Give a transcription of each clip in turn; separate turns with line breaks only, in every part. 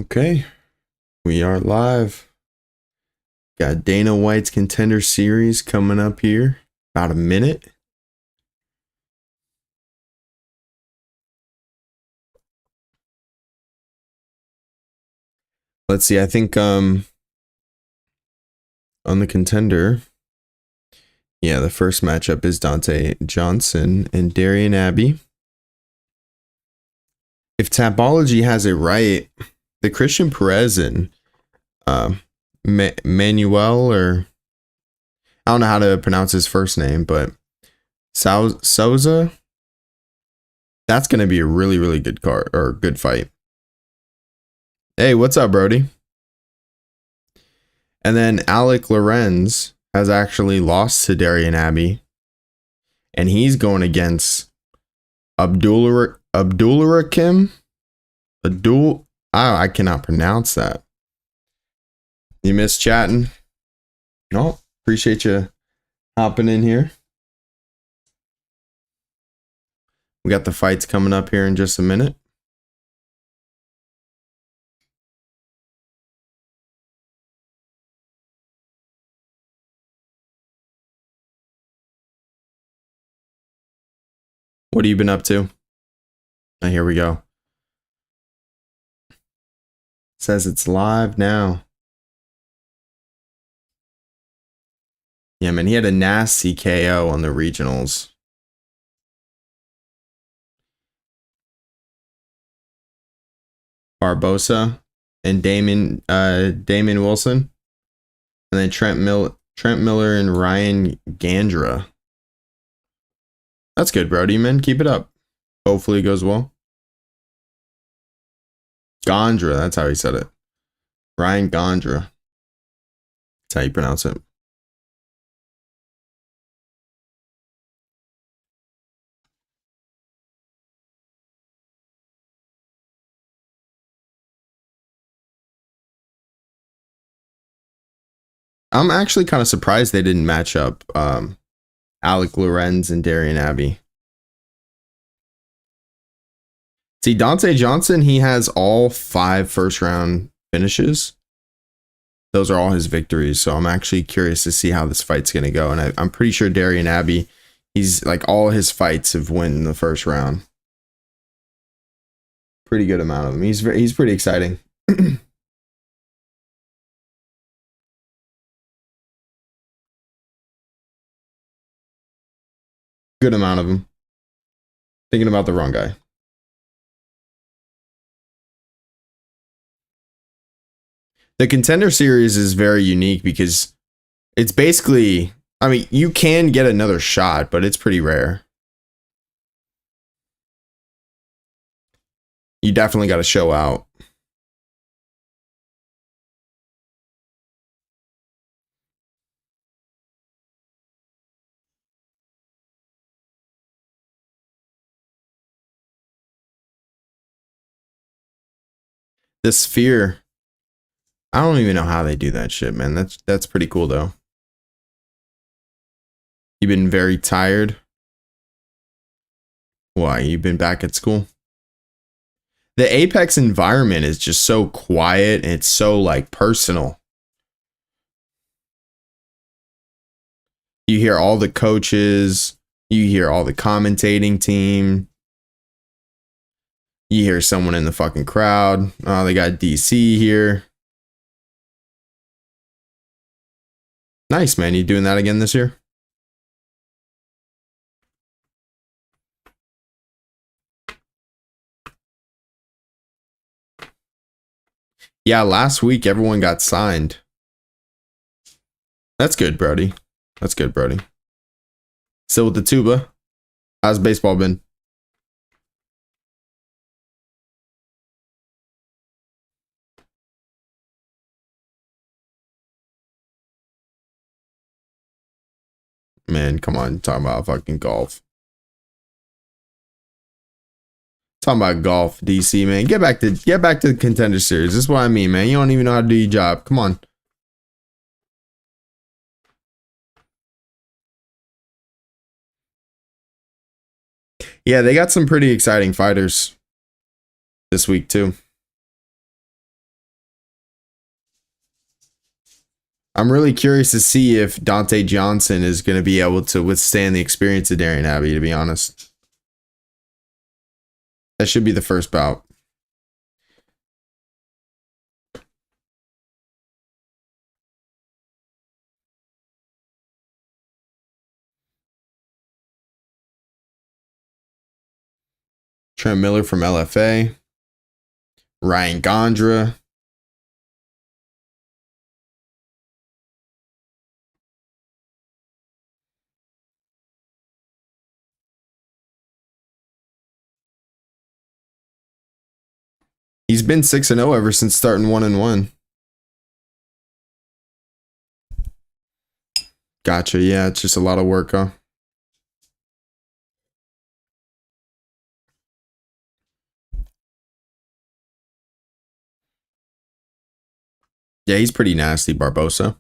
Okay, we are live. Got Dana White's Contender Series coming up here. About a minute. Let's see, I think on the Contender, yeah, the first matchup is Dante Johnson and Darian Abbey. If Tapology has it right, the Christian Perez and Manuel, or I don't know how to pronounce his first name, but Souza, that's going to be a really, really good card or good fight. Hey, what's up, Brody? And then Alec Lorenz has actually lost to Darian Abbey, and he's going against Abdulrakim. I cannot pronounce that. You miss chatting? No, appreciate you hopping in here. We got the fights coming up here in just a minute. What have you been up to? Oh, here we go. Says it's live now. Yeah, man, he had a nasty KO on the regionals. Barbosa and Damon Wilson. And then Trent Miller and Ryan Gandra. That's good, Brody, man. Keep it up. Hopefully it goes well. Gondra, that's how he said it. Ryan Gondra. That's how you pronounce it. I'm actually kind of surprised they didn't match up Alec Lorenz and Darian Abbey. See, Dante Johnson, he has all 5 first round finishes. Those are all his victories. So I'm actually curious to see how this fight's going to go. And I'm pretty sure Darian Abbey, he's like all his fights have won in the first round. Pretty good amount of them. He's pretty exciting. Good amount of them. Thinking about the wrong guy. The Contender Series is very unique because it's basically, I mean, you can get another shot, but it's pretty rare. You definitely got to show out. The Sphere, I don't even know how they do that shit, man. That's pretty cool though. You've been very tired. Why? You've been back at school? The Apex environment is just so quiet and it's so like personal. You hear all the coaches, you hear all the commentating team. You hear someone in the fucking crowd. Oh, they got DC here. Nice, man. You doing that again this year? Yeah, last week everyone got signed. That's good, Brody. That's good, Brody. Still with the tuba. How's baseball been? Man, come on. Talking about fucking golf. Talking about golf, DC, man. Get back to the Contender Series. This is what I mean, man. You don't even know how to do your job. Come on. Yeah, they got some pretty exciting fighters this week too. I'm really curious to see if Dante Johnson is going to be able to withstand the experience of Darian Abbey, to be honest. That should be the first bout. Trent Miller from LFA. Ryan Gondra. He's been 6-0 ever since starting 1-1. Gotcha. Yeah, it's just a lot of work, huh? Yeah, he's pretty nasty, Barbosa.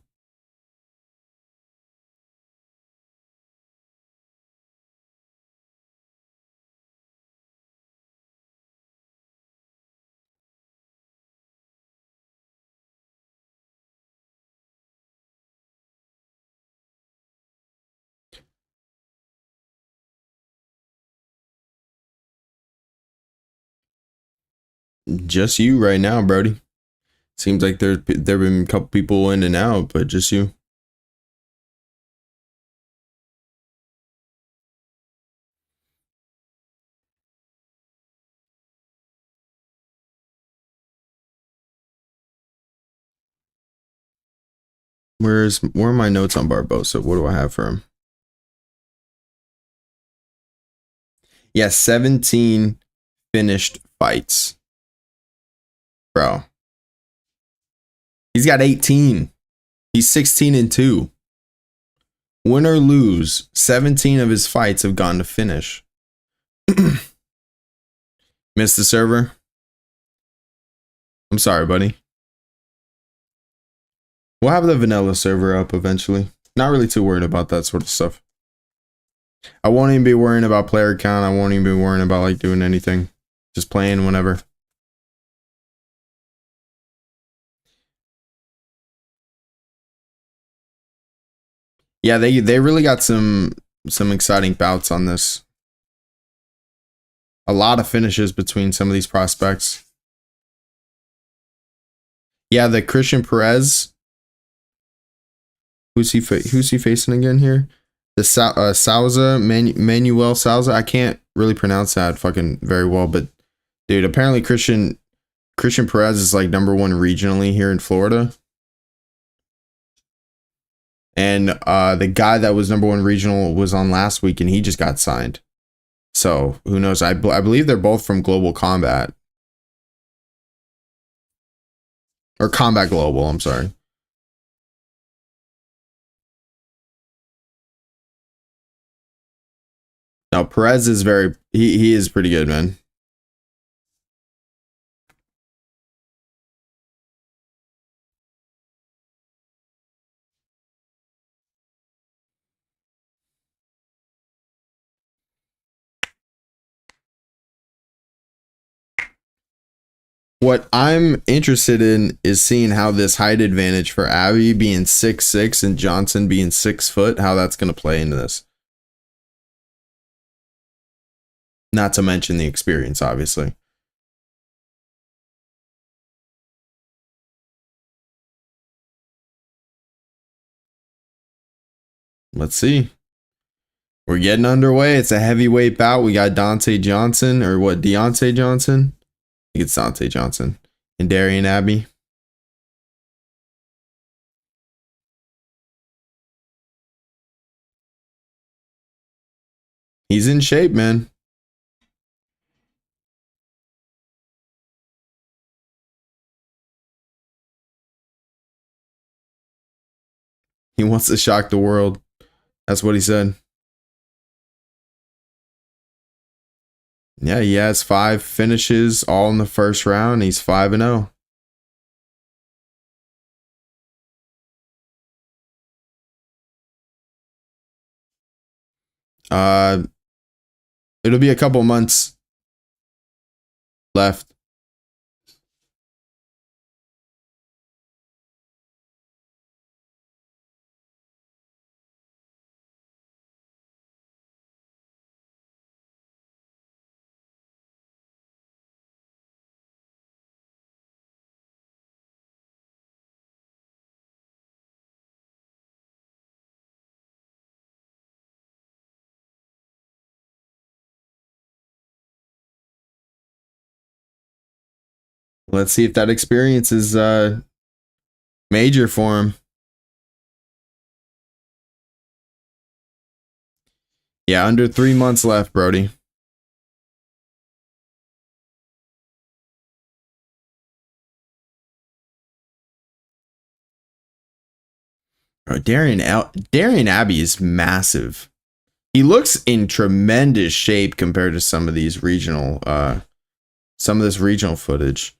Just you right now, Brody. Seems like there've been a couple people in and out, but just you. Where are my notes on Barbosa? What do I have for him? Yeah, 17 finished fights. Bro. He's got 18. He's 16-2. Win or lose, 17 of his fights have gone to finish. Missed the server? I'm sorry, buddy. We'll have the vanilla server up eventually. Not really too worried about that sort of stuff. I won't even be worrying about player count. I won't even be worrying about like doing anything. Just playing whenever. Yeah, they really got some exciting bouts on this. A lot of finishes between some of these prospects. Yeah, the Christian Perez. Who's he facing again here? The Souza, Manuel Souza. I can't really pronounce that fucking very well, but dude, apparently Christian Perez is like #1 regionally here in Florida. And the guy that was #1 regional was on last week, and he just got signed. So who knows? I believe they're both from Global Combat. Or Combat Global, I'm sorry. Now Perez is he is pretty good, man. What I'm interested in is seeing how this height advantage for Abbey being 6'6" and Johnson being 6 foot, how that's going to play into this. Not to mention the experience, obviously. Let's see. We're getting underway. It's a heavyweight bout. We got Dante Johnson, or what, Deontay Johnson? I think it's Dante Johnson. And Darian Abbey. He's in shape, man. He wants to shock the world. That's what he said. Yeah, he has 5 finishes all in the first round. He's 5-0. It'll be a couple months left. Let's see if that experience is major for him. Yeah, under 3 months left, Brody. Bro, Darian Abbey is massive. He looks in tremendous shape compared to some of this regional footage.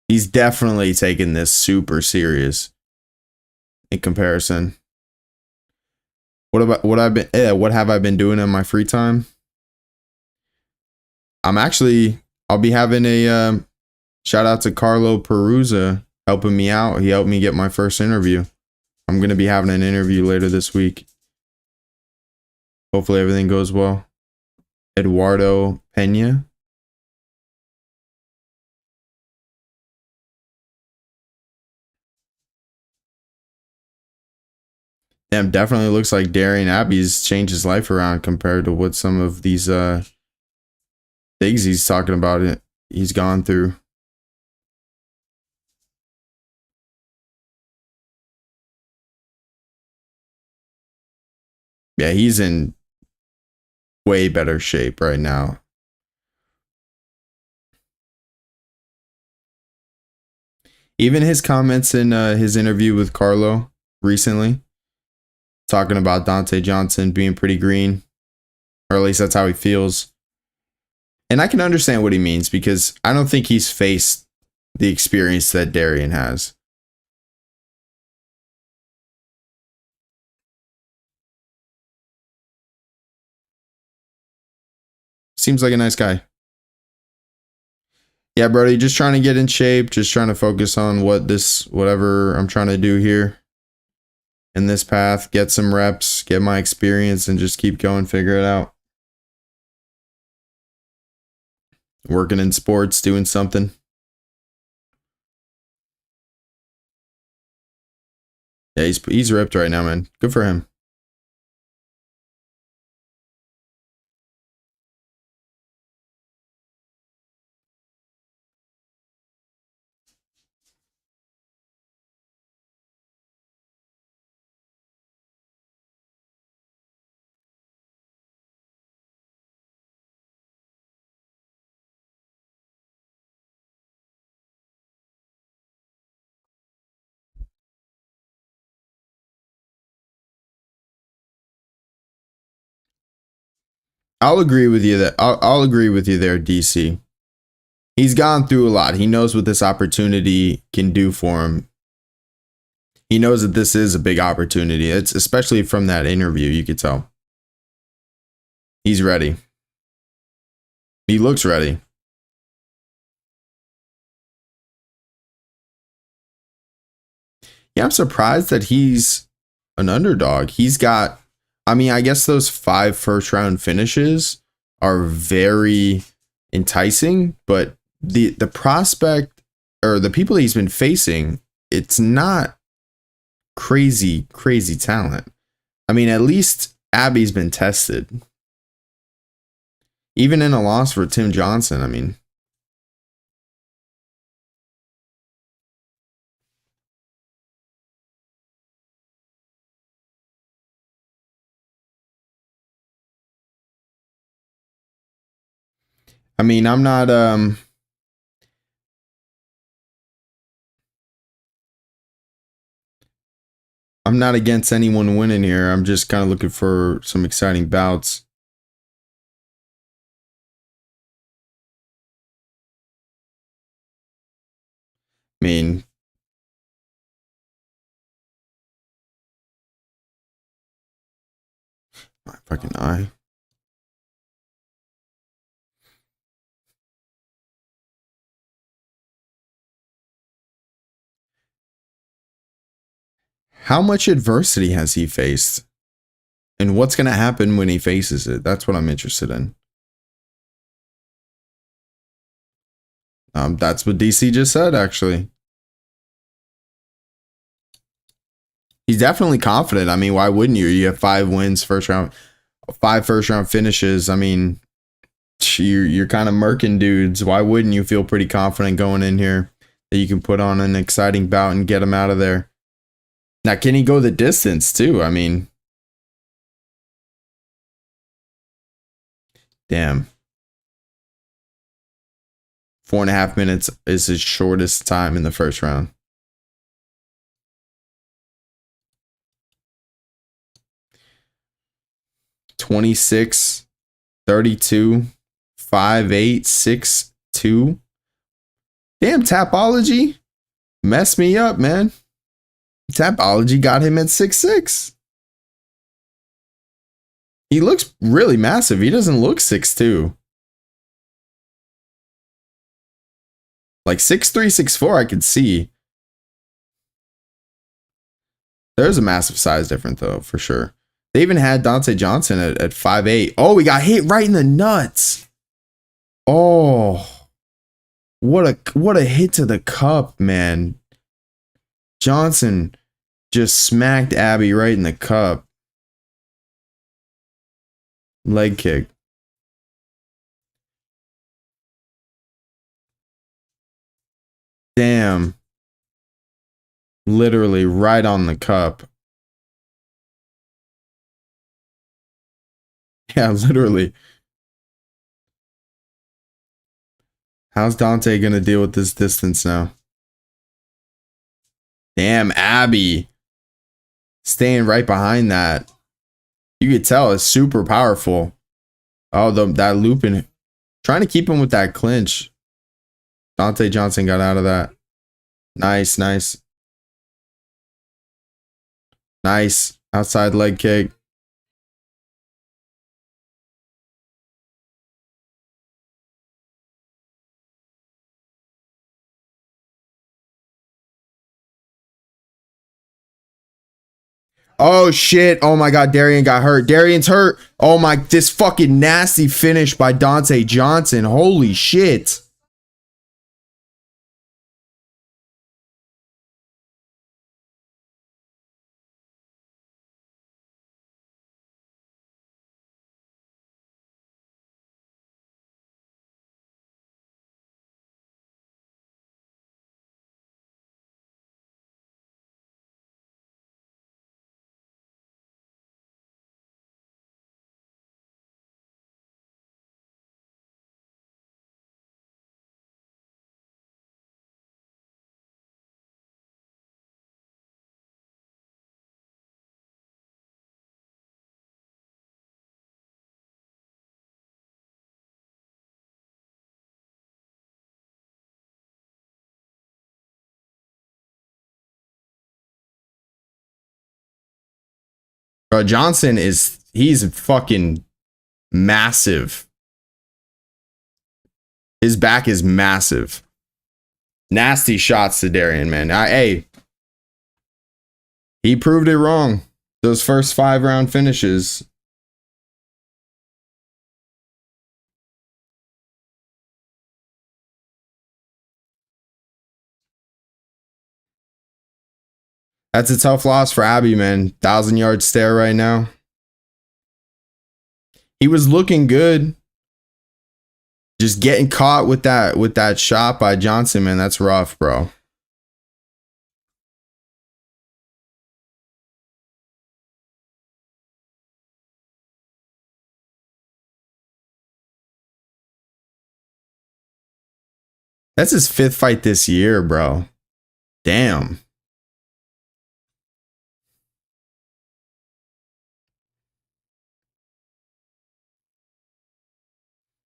He's definitely taking this super serious in comparison. What have I been doing in my free time? I'll be having a shout out to Carlo Perusa helping me out. He helped me get my first interview. I'm going to be having an interview later this week. Hopefully everything goes well. Eduardo Pena. Damn, definitely looks like Darian Abbey's changed his life around compared to what some of these things he's talking about he's gone through. Yeah, he's in way better shape right now. Even his comments in his interview with Carlo recently, talking about Dante Johnson being pretty green, or at least that's how he feels. And I can understand what he means because I don't think he's faced the experience that Darian has. Seems like a nice guy. Yeah, Brody, just trying to get in shape, just trying to focus on whatever I'm trying to do here in this path, get some reps, get my experience, and just keep going, figure it out. Working in sports, doing something. Yeah, he's ripped right now, man. Good for him. I'll agree with you I'll agree with you there, DC. He's gone through a lot. He knows what this opportunity can do for him. He knows that this is a big opportunity. It's especially from that interview, you could tell. He's ready. He looks ready. Yeah, I'm surprised that he's an underdog. I guess those 5 first round finishes are very enticing, but the prospect or the people he's been facing, it's not crazy talent. I mean, at least Abbey's been tested. Even in a loss for Tim Johnson, I mean. I'm not against anyone winning here. I'm just kind of looking for some exciting bouts. I mean, my fucking eye. How much adversity has he faced? And what's going to happen when he faces it? That's what I'm interested in. That's what DC just said, actually. He's definitely confident. I mean, why wouldn't you? You have 5 wins, 5 first round finishes. I mean, You're kind of murking dudes. Why wouldn't you feel pretty confident going in here that you can put on an exciting bout and get him out of there? Now, can he go the distance too? I mean, damn. 4.5 minutes is his shortest time in the first round. (26, 32, 5'8", 6'2". Damn, Tapology messed me up, man. Tapology got him at 6'6". He looks really massive. He doesn't look 6'2". Like 6'3", 6'4", I could see. There's a massive size difference, though, for sure. They even had Dante Johnson at 5'8". Oh, he got hit right in the nuts. Oh, what a hit to the cup, man. Johnson just smacked Abby right in the cup. Leg kick. Damn. Literally right on the cup. Yeah, literally. How's Dante going to deal with this distance now? Damn, Abby. Staying right behind that. You could tell it's super powerful. Oh, that looping. Trying to keep him with that clinch. Dante Johnson got out of that. Nice, nice. Nice. Outside leg kick. Oh shit. Oh my god, Darian got hurt. Darian's hurt. Oh my, this fucking nasty finish by Dante Johnson. Holy shit. Bro, Johnson he's fucking massive. His back is massive. Nasty shots to Darian, man. Hey, he proved it wrong. Those first 5-round finishes. That's a tough loss for Abby, man. 1,000-yard stare right now. He was looking good. Just getting caught with that shot by Johnson, man. That's rough, bro. That's his 5th fight this year, bro. Damn.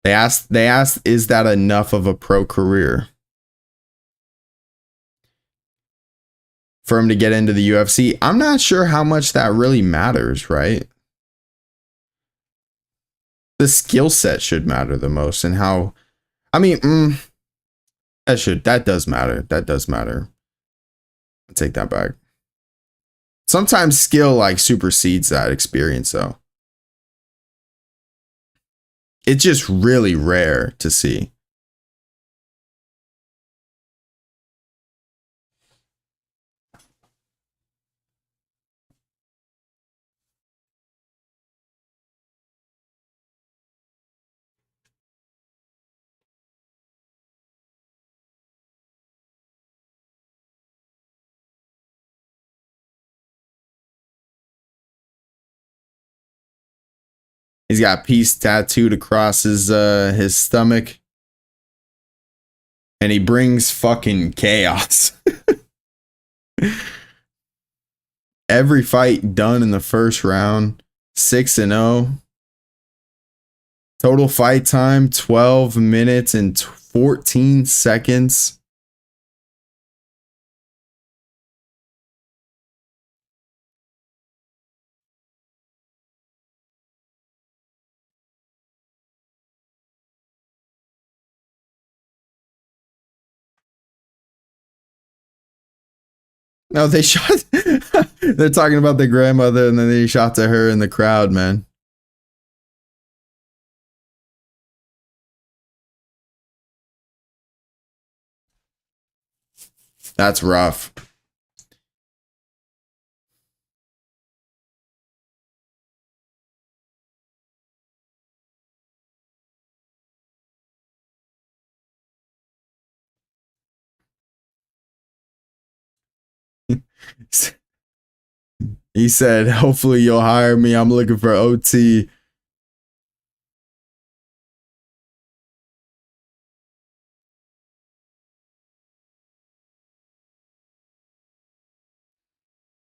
They asked, is that enough of a pro career for him to get into the UFC? I'm not sure how much that really matters, right? The skill set should matter the most, and how, I mean, that does matter. That does matter. I'll take that back. Sometimes skill like supersedes that experience, though. It's just really rare to see. He's got peace tattooed across his stomach. And he brings fucking chaos. Every fight done in the first round. 6-0. Total fight time 12 minutes and 14 seconds. No, they shot. They're talking about the grandmother, and then they shot to her in the crowd, man. That's rough. He said, hopefully you'll hire me. I'm looking for OT.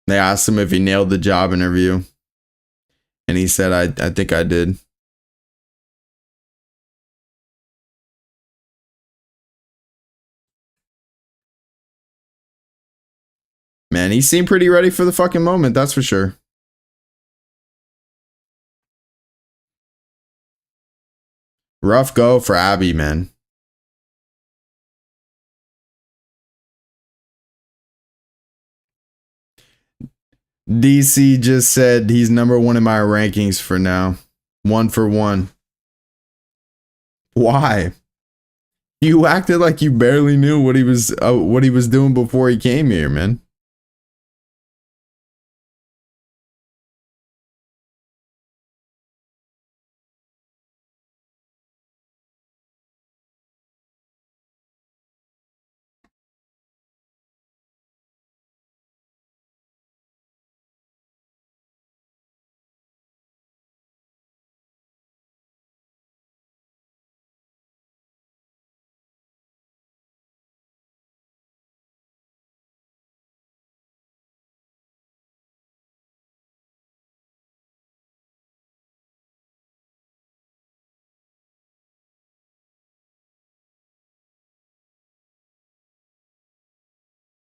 They asked him if he nailed the job interview. And he said, I think I did. Man, he seemed pretty ready for the fucking moment, that's for sure. Rough go for Abby, man. DC just said he's number 1 in my rankings for now. 1 for 1. Why? You acted like you barely knew what he was doing before he came here, man.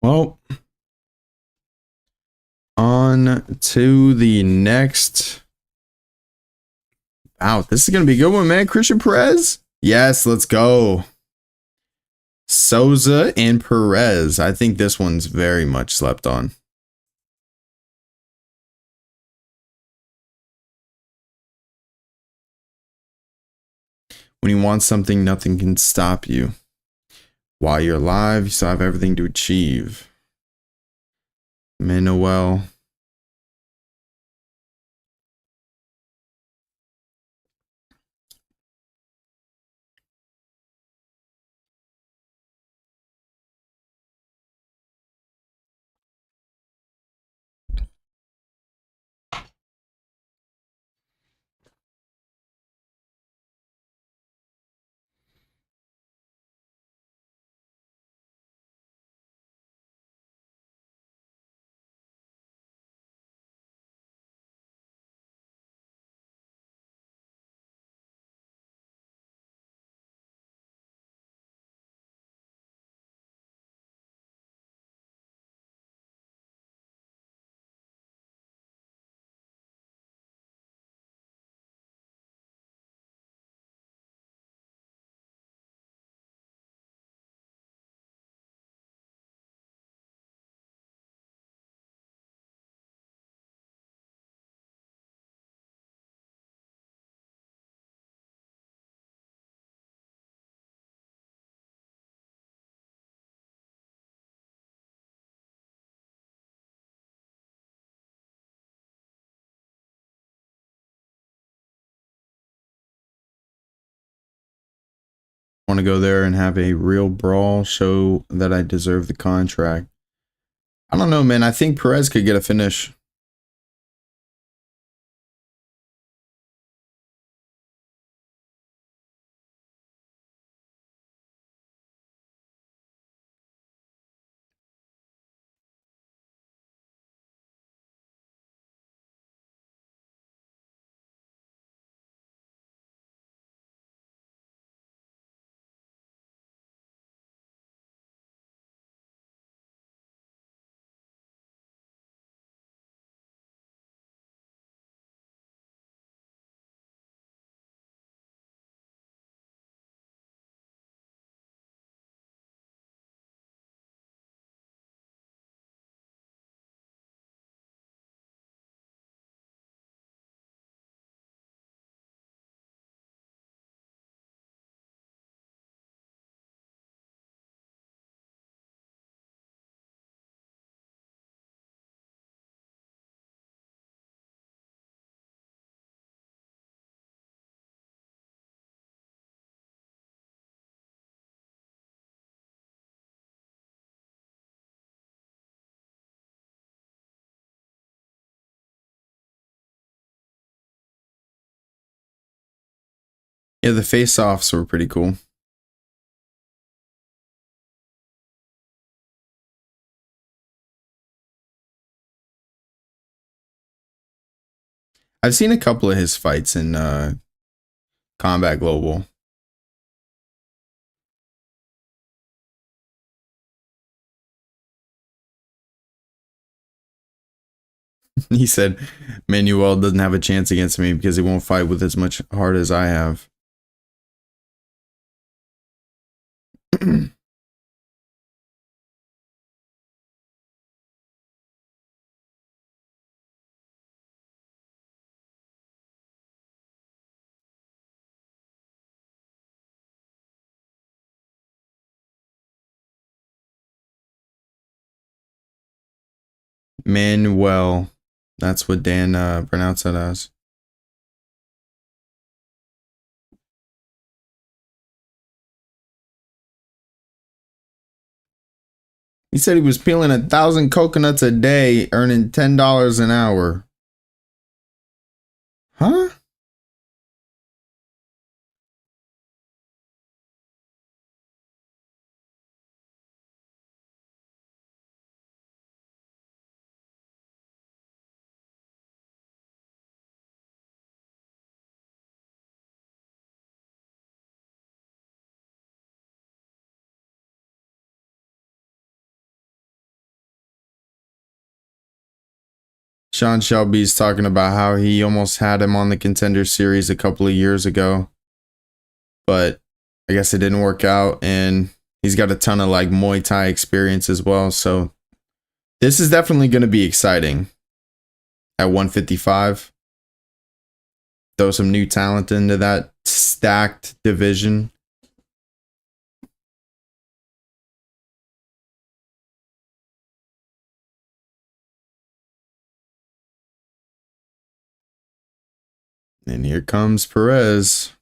Well, on to the next bout. This is going to be a good one, man. Christian Perez. Yes, let's go. Souza and Perez. I think this one's very much slept on. When you want something, nothing can stop you. While you're alive, you still have everything to achieve. Manuel. Want to go there and have a real brawl, show that I deserve the contract. I don't know, man. I think Perez could get a finish. Yeah, the face-offs were pretty cool. I've seen a couple of his fights in Combat Global. He said Manuel doesn't have a chance against me because he won't fight with as much heart as I have. Manuel. That's what Dan pronounced it as. He said he was peeling 1,000 coconuts a day, earning $10 an hour. Huh? Sean Shelby's talking about how he almost had him on the Contender Series a couple of years ago, but I guess it didn't work out, and he's got a ton of like Muay Thai experience as well, so this is definitely going to be exciting at 155. Throw some new talent into that stacked division. And here comes Perez.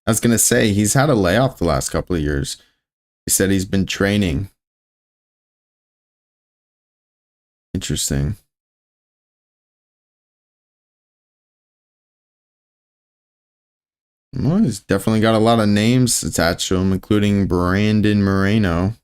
I was going to say, he's had a layoff the last couple of years. He said he's been training. Interesting. Well, he's definitely got a lot of names attached to him, including Brandon Moreno.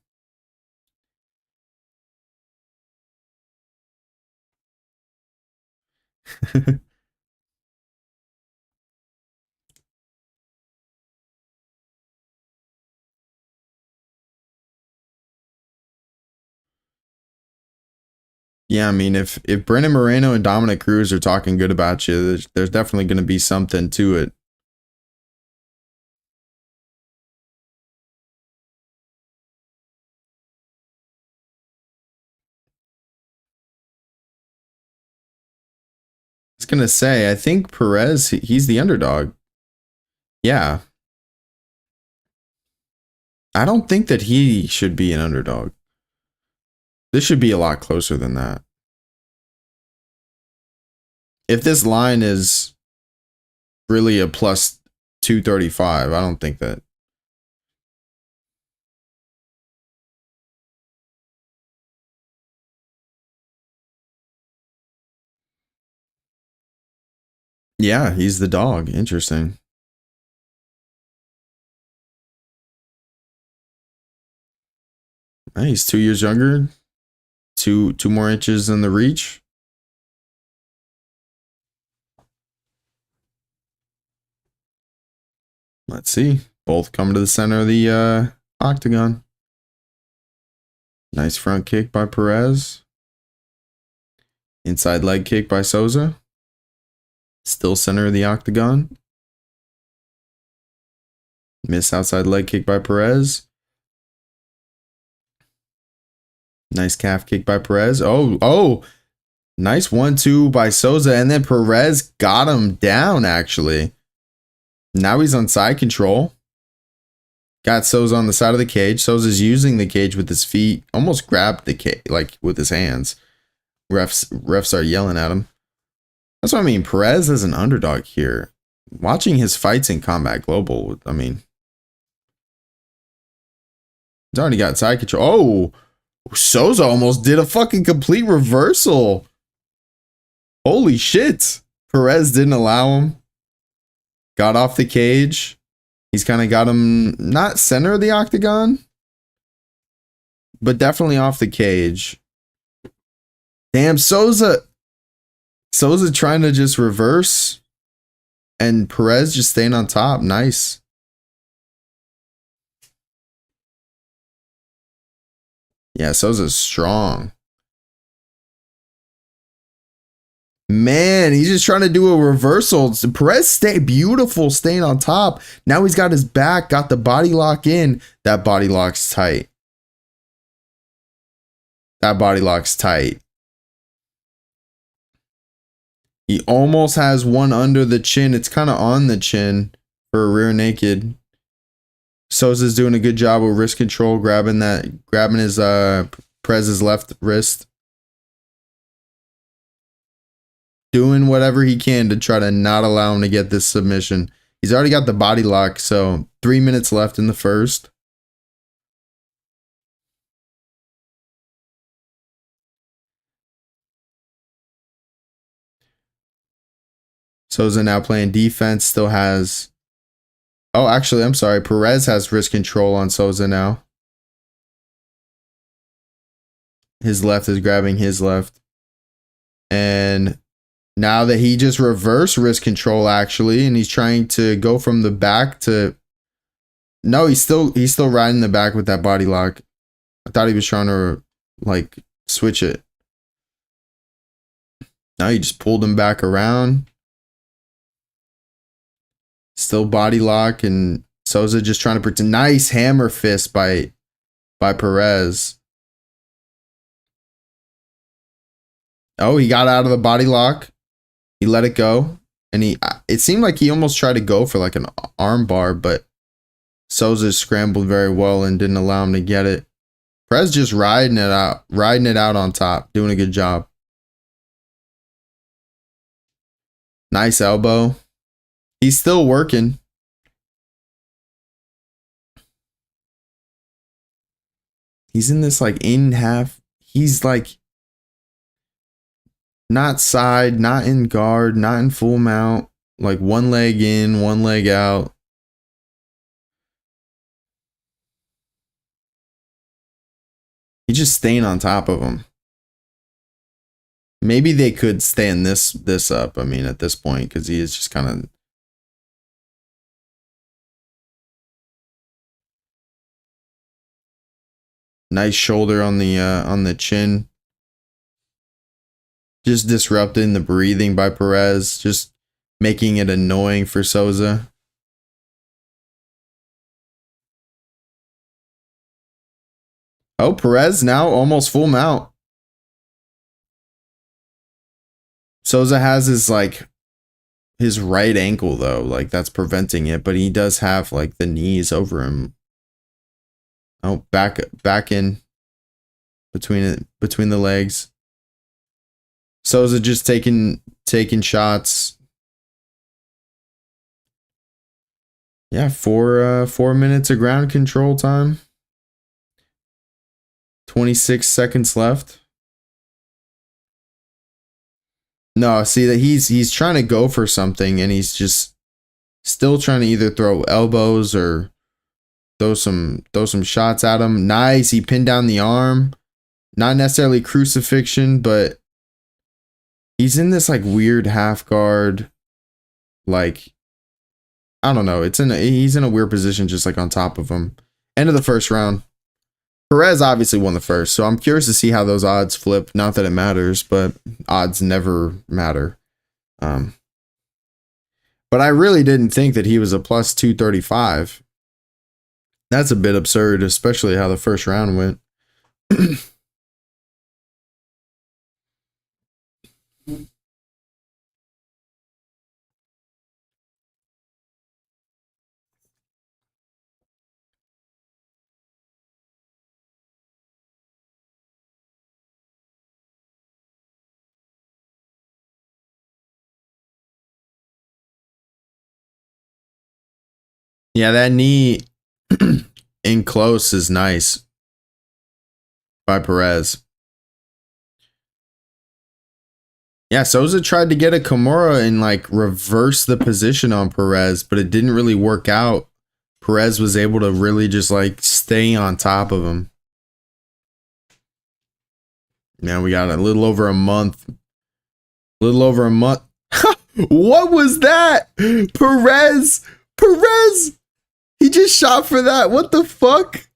Yeah, I mean, if Brandon Moreno and Dominic Cruz are talking good about you, there's definitely going to be something to it. I was going to say, I think Perez, he's the underdog. Yeah. I don't think that he should be an underdog. This should be a lot closer than that. If this line is really a plus 235, I don't think that. Yeah, he's the dog. Interesting. Hey, he's 2 years younger. Two more inches in the reach. Let's see. Both come to the center of the octagon. Nice front kick by Perez. Inside leg kick by Souza. Still center of the octagon. Miss outside leg kick by Perez. Nice calf kick by Perez. Oh. Nice 1-2 by Souza. And then Perez got him down, actually. Now he's on side control. Got Souza on the side of the cage. Souza's using the cage with his feet. Almost grabbed the cage, like with his hands. Refs are yelling at him. That's what I mean. Perez is an underdog here. Watching his fights in Combat Global, I mean, he's already got side control. Oh, Souza almost did a fucking complete reversal. Holy shit. Perez didn't allow him. Got off the cage. He's kind of got him not center of the octagon, but definitely off the cage. Damn, Souza trying to just reverse. And Perez just staying on top. Nice. Yeah, Souza's strong. Man, he's just trying to do a reversal. Perez beautiful staying on top. Now he's got his back, got the body lock in. That body lock's tight. That body lock's tight. He almost has one under the chin. It's kind of on the chin for a rear naked. Souza's doing a good job with wrist control, grabbing his Perez's left wrist. Doing whatever he can to try to not allow him to get this submission. He's already got the body lock, so 3 minutes left in the first. Souza now playing defense, still has... Oh, actually, I'm sorry. Perez has wrist control on Souza now. His left is grabbing his left. And... now that he just reversed wrist control actually, and he's trying to go from the back to... No, he's still riding the back with that body lock. I thought he was trying to like switch it. Now he just pulled him back around. Still body lock, and Souza just trying to pretend. Nice hammer fist by Perez. Oh, he got out of the body lock. He let it go, and it seemed like he almost tried to go for like an arm bar, but Souza scrambled very well and didn't allow him to get it. Perez just riding it out on top, doing a good job. Nice elbow. He's still working. He's in this like in half. He's like not side, not in guard, not in full mount. Like one leg in, one leg out. He's just staying on top of him. Maybe they could stand this up. I mean, at this point, because he is just kind of... Nice shoulder on the chin. Just disrupting the breathing by Perez. Just making it annoying for Souza. Oh, Perez now almost full mount. Souza has his right ankle though. Like that's preventing it. But he does have like the knees over him. Oh, back in between the legs. Souza just taking shots. Yeah, 4 minutes of ground control time. 26 seconds left. No, see that he's trying to go for something, and he's just still trying to either throw elbows or throw some shots at him. Nice, he pinned down the arm. Not necessarily crucifixion, but he's in this like weird half guard. Like, I don't know. He's in a weird position, just like on top of him. End of the first round. Perez obviously won the first, so I'm curious to see how those odds flip. Not that it matters, but odds never matter. But I really didn't think that he was a plus 235. That's a bit absurd, especially how the first round went. Yeah, that knee in close is nice by Perez. Yeah, Souza tried to get a Kimura and like reverse the position on Perez, but it didn't really work out. Perez was able to really just like stay on top of him. Man, we got a little over a month. Little over a month. What was that? Perez. He just shot for that. What the fuck?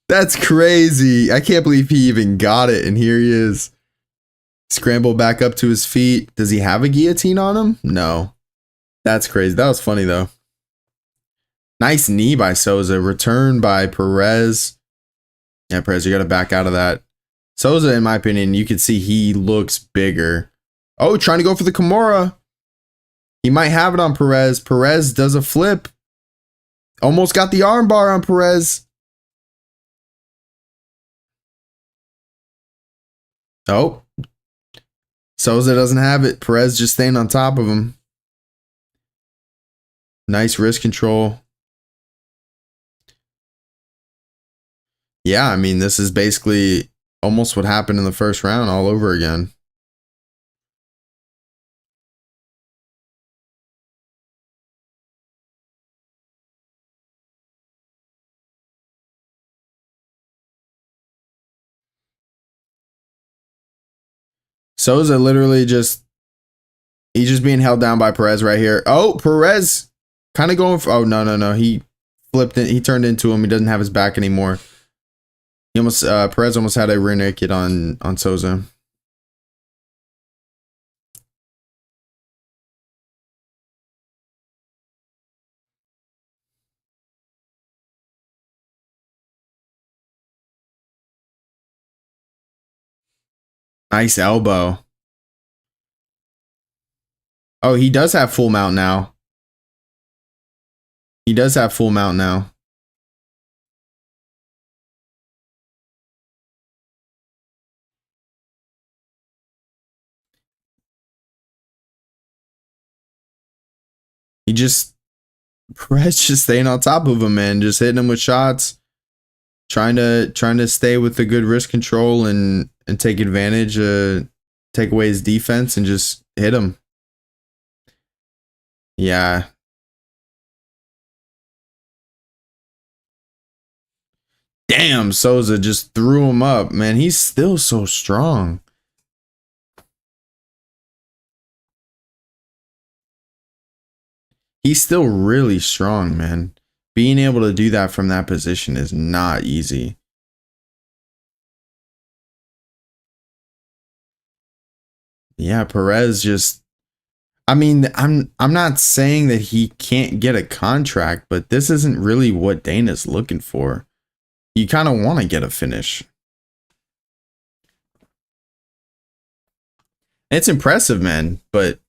That's crazy. I can't believe he even got it. And here he is. Scramble back up to his feet. Does he have a guillotine on him? No. That's crazy. That was funny though. Nice knee by Souza. Return by Perez. Yeah, Perez, you got to back out of that. Souza, in my opinion, you can see he looks bigger. Oh, trying to go for the Kimura. He might have it on Perez. Perez does a flip. Almost got the armbar on Perez. Oh. Souza doesn't have it. Perez just staying on top of him. Nice wrist control. Yeah, I mean, this is basically almost what happened in the first round all over again. Souza literally he's just being held down by Perez right here. Oh, Perez kind of going for, oh, no. He flipped it. He turned into him. He doesn't have his back anymore. He almost, Perez almost had a rear naked on Souza. Nice elbow. Oh, he does have full mount now. He does have full mount now. Perez just staying on top of him, man. Just hitting him with shots. Trying to stay with the good wrist control and take advantage, take away his defense and just hit him. Yeah. Damn, Souza just threw him up, man. He's still so strong. He's still really strong, man. Being able to do that from that position is not easy. Yeah, Perez just, I mean, I'm not saying that he can't get a contract, but this isn't really what Dana's looking for. You kind of want to get a finish. It's impressive, man, but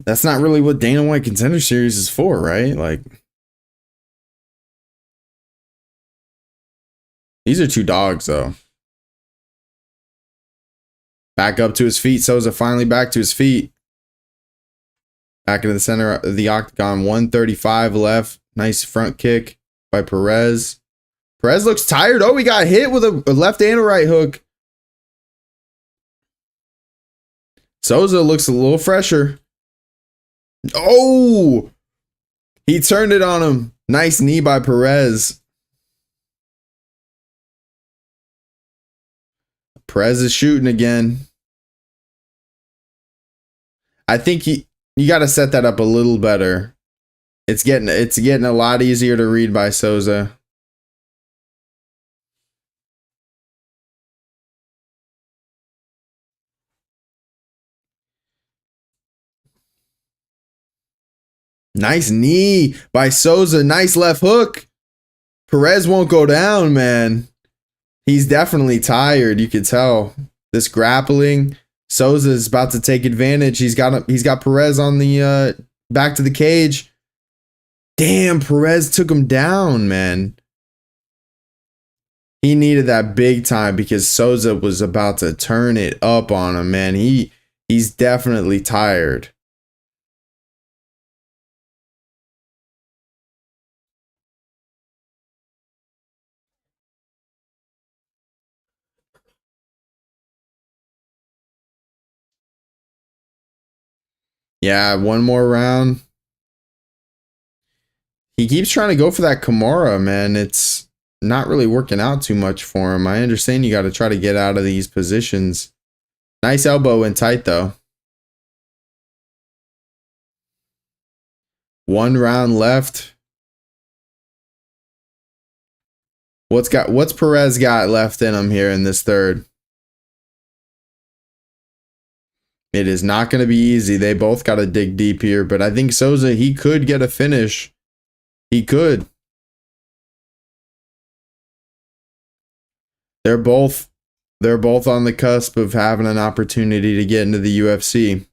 that's not really what Dana White Contender Series is for, right? Like, these are two dogs, though. Back up to his feet. Souza finally back to his feet. Back into the center of the octagon. 135 left. Nice front kick by Perez. Perez looks tired. Oh, he got hit with a left and a right hook. Souza looks a little fresher. Oh! He turned it on him. Nice knee by Perez. Perez is shooting again. I think you got to set that up a little better. It's getting a lot easier to read by Souza. Nice knee by Souza. Nice left hook. Perez won't go down, man. He's definitely tired. You could tell. This grappling. Souza is about to take advantage. He's got Perez on the back to the cage. Damn, Perez took him down, man. He needed that big time because Souza was about to turn it up on him, man. He's definitely tired. Yeah, one more round. He keeps trying to go for that Kimura, man. It's not really working out too much for him. I understand you got to try to get out of these positions. Nice elbow in tight, though. One round left. What's Perez got left in him here in this third? It is not going to be easy. They both got to dig deep here, but I think Souza, he could get a finish. He could. They're both on the cusp of having an opportunity to get into the UFC.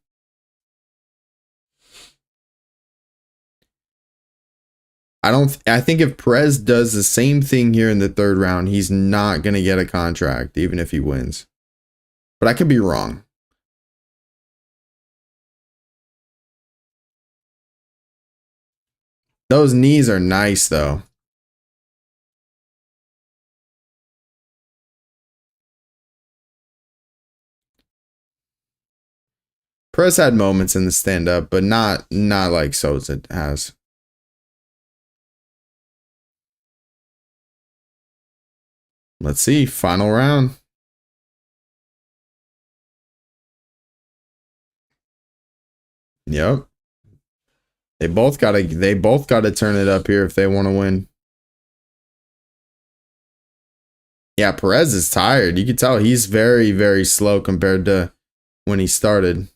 I think if Perez does the same thing here in the third round, he's not going to get a contract, even if he wins. But I could be wrong. Those knees are nice, though. Perez had moments in the stand-up, but not like Souza has. Let's see, final round. Yep. They both gotta turn it up here if they want to win. Yeah, Perez is tired. You can tell he's very, very slow compared to when he started.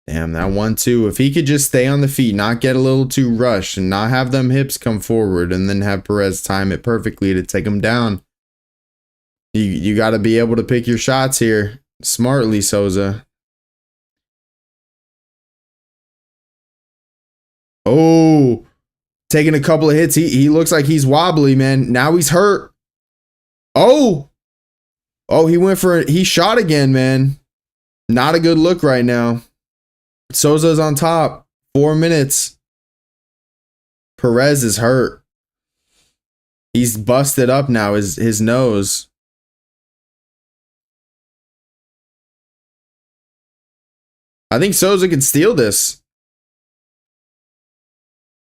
Damn, that 1-2. If he could just stay on the feet, not get a little too rushed, and not have them hips come forward, and then have Perez time it perfectly to take him down. You got to be able to pick your shots here smartly, Souza. Oh, taking a couple of hits. He looks like he's wobbly, man. Now he's hurt. Oh, he shot again, man. Not a good look right now. Souza's on top. 4 minutes. Perez is hurt. He's busted up now, his nose. I think Souza could steal this.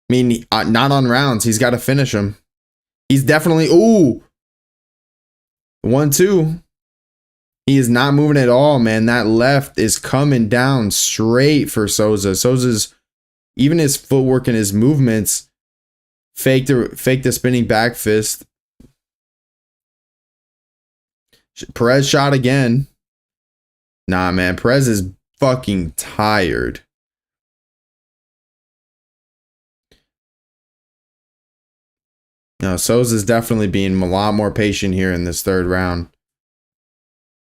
I mean, not on rounds. He's got to finish him. He's definitely... Ooh. 1-2. He is not moving at all, man. That left is coming down straight for Souza. Souza's, even his footwork and his movements, fake the spinning back fist. Perez shot again. Nah, man. Perez is fucking tired. No, Souza's definitely being a lot more patient here in this third round.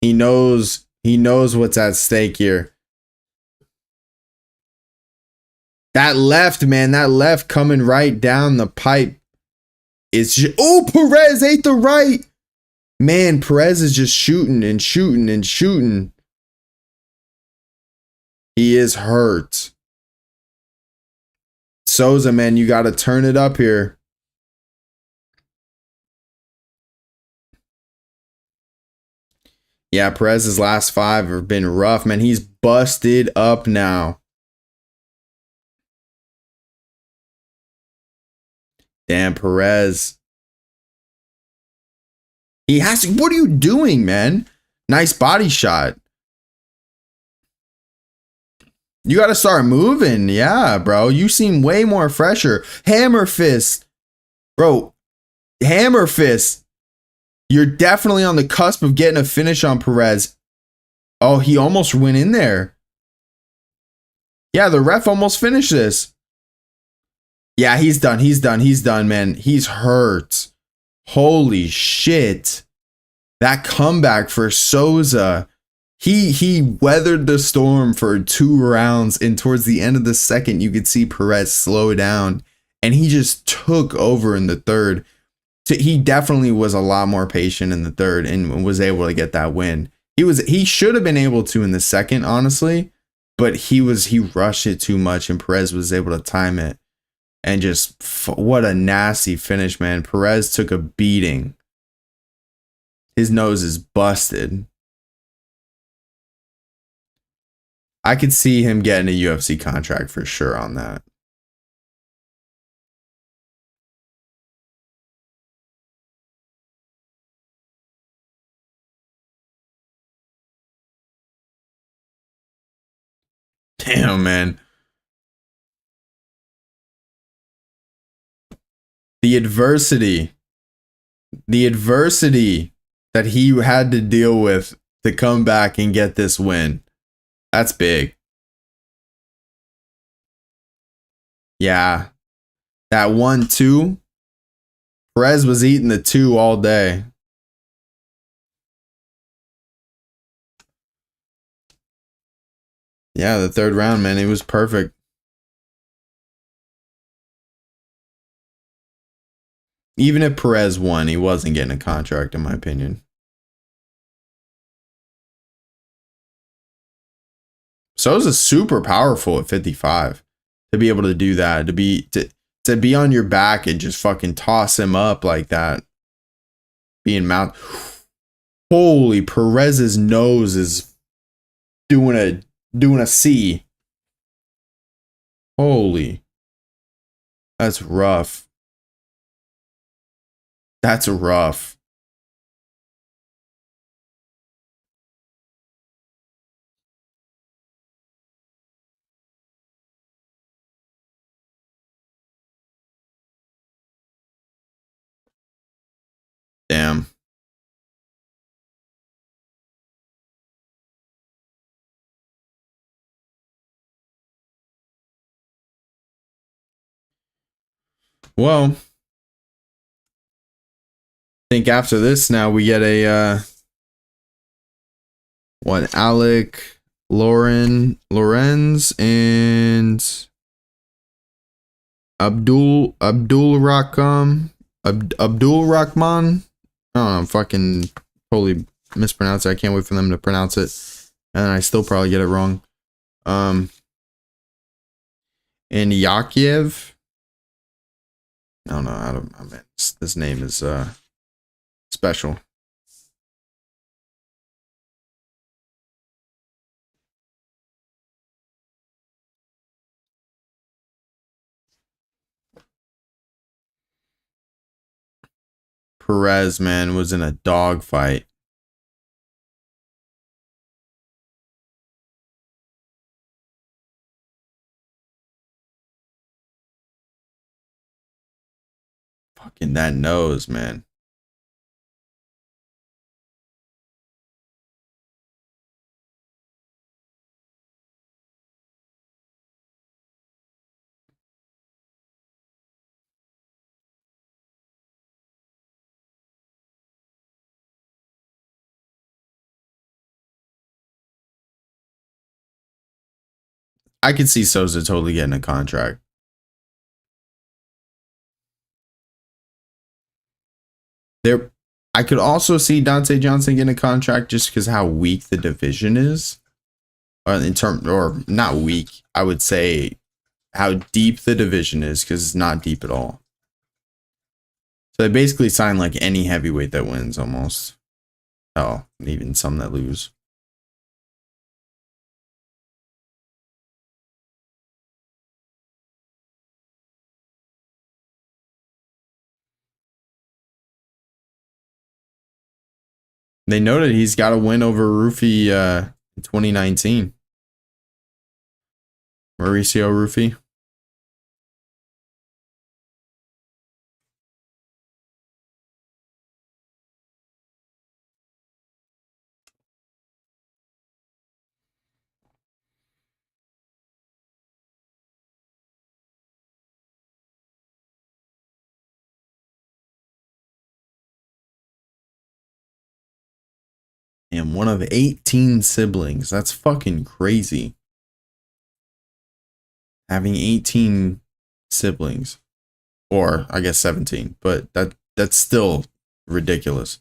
He knows what's at stake here. That left, man, that left coming right down the pipe. It's just, oh, Perez ate the right. Man, Perez is just shooting and shooting and shooting. He is hurt. Souza, man, you got to turn it up here. Yeah, Perez's last 5 have been rough, man. He's busted up now. Damn, Perez. He has to. What are you doing, man? Nice body shot. You got to start moving. Yeah, bro. You seem way more fresher. Hammer fist. Bro, hammer fist. You're definitely on the cusp of getting a finish on Perez. Oh, he almost went in there. Yeah, the ref almost finished this. Yeah, he's done. He's done, man. He's hurt. Holy shit. That comeback for Souza. He weathered the storm for 2 rounds, and towards the end of the second, you could see Perez slow down, and he just took over in the third. He definitely was a lot more patient in the third and was able to get that win. He should have been able to in the second, honestly, but he rushed it too much, and Perez was able to time it. And just what a nasty finish, man. Perez took a beating. His nose is busted. I could see him getting a UFC contract for sure on that. Damn, man. The adversity that he had to deal with to come back and get this win. That's big. Yeah. That 1-2. Perez was eating the 2 all day. Yeah, the 3rd round, man, it was perfect. Even if Perez won, he wasn't getting a contract, in my opinion. Souza's super powerful at 55 to be able to do that, to be on your back and just fucking toss him up like that. Being mount. Holy, Perez's nose is doing a C. Holy. That's rough. That's rough. Damn. Well, I think after this now we get a Alec Lorenz and Abdul Rahman. I don't know, I'm fucking totally mispronounced it. I can't wait for them to pronounce it. And I still probably get it wrong. And Yakiev. I don't know. I mean, this name is special. Perez, man, was in a dogfight. Fucking that nose, man. I could see Souza totally getting a contract. There, I could also see Dante Johnson getting a contract just because how weak the division is. Or not weak, I would say how deep the division is, because it's not deep at all. So they basically sign like any heavyweight that wins almost. Oh, even some that lose. They noted he's got a win over Rufy in 2019. Mauricio Rufy. And one of 18 siblings. That's fucking crazy. Having 18 siblings. Or I guess 17. But that's still ridiculous.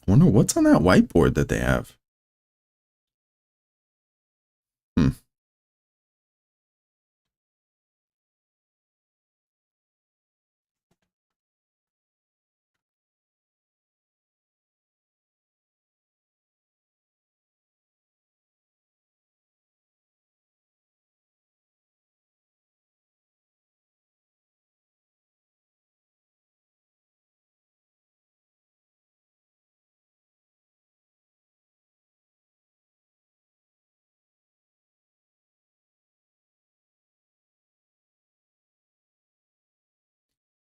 I wonder what's on that whiteboard that they have.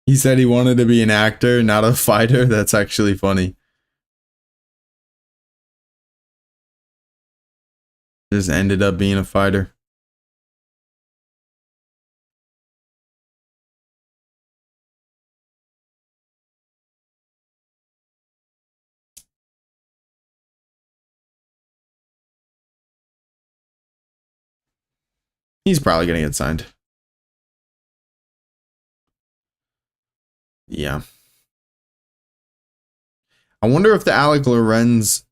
He said he wanted to be an actor, not a fighter. That's actually funny. Just ended up being a fighter. He's probably going to get signed. Yeah. I wonder if the Alec Lorenz